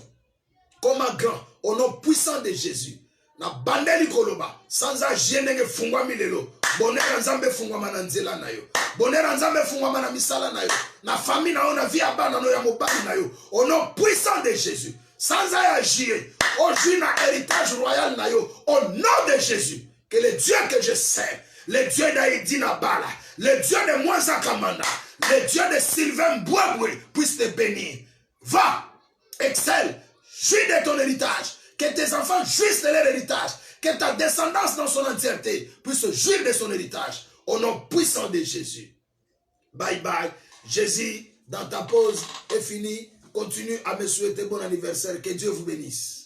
Comme un grand. Au nom puissant de Jésus. Na bandeli koloba. Sans agir nenge fungwa milelo. Bonheur nzambe fungwa mananzela na yo. Bonheur nzambe fungwa mana misala na yo. Na famille na yo na vie abana no ya mobali na yo. Au nom puissant de Jésus. Sans agir. Aujourd'hui na héritage royal na yo. Au nom de Jésus. Que le Dieu que je sers. Le Dieu d'Aïdi Nabala. Le Dieu de Mwanza Kamanda. Le Dieu de Sylvain Bouaboué puisse te bénir. Va. Excelle. Jouis de ton héritage. Que tes enfants jouissent de leur héritage. Que ta descendance dans son entièreté puisse jouir de son héritage. Au nom puissant de Jésus. Bye bye. Jésus, dans ta pause est fini. Continue à me souhaiter bon anniversaire. Que Dieu vous bénisse.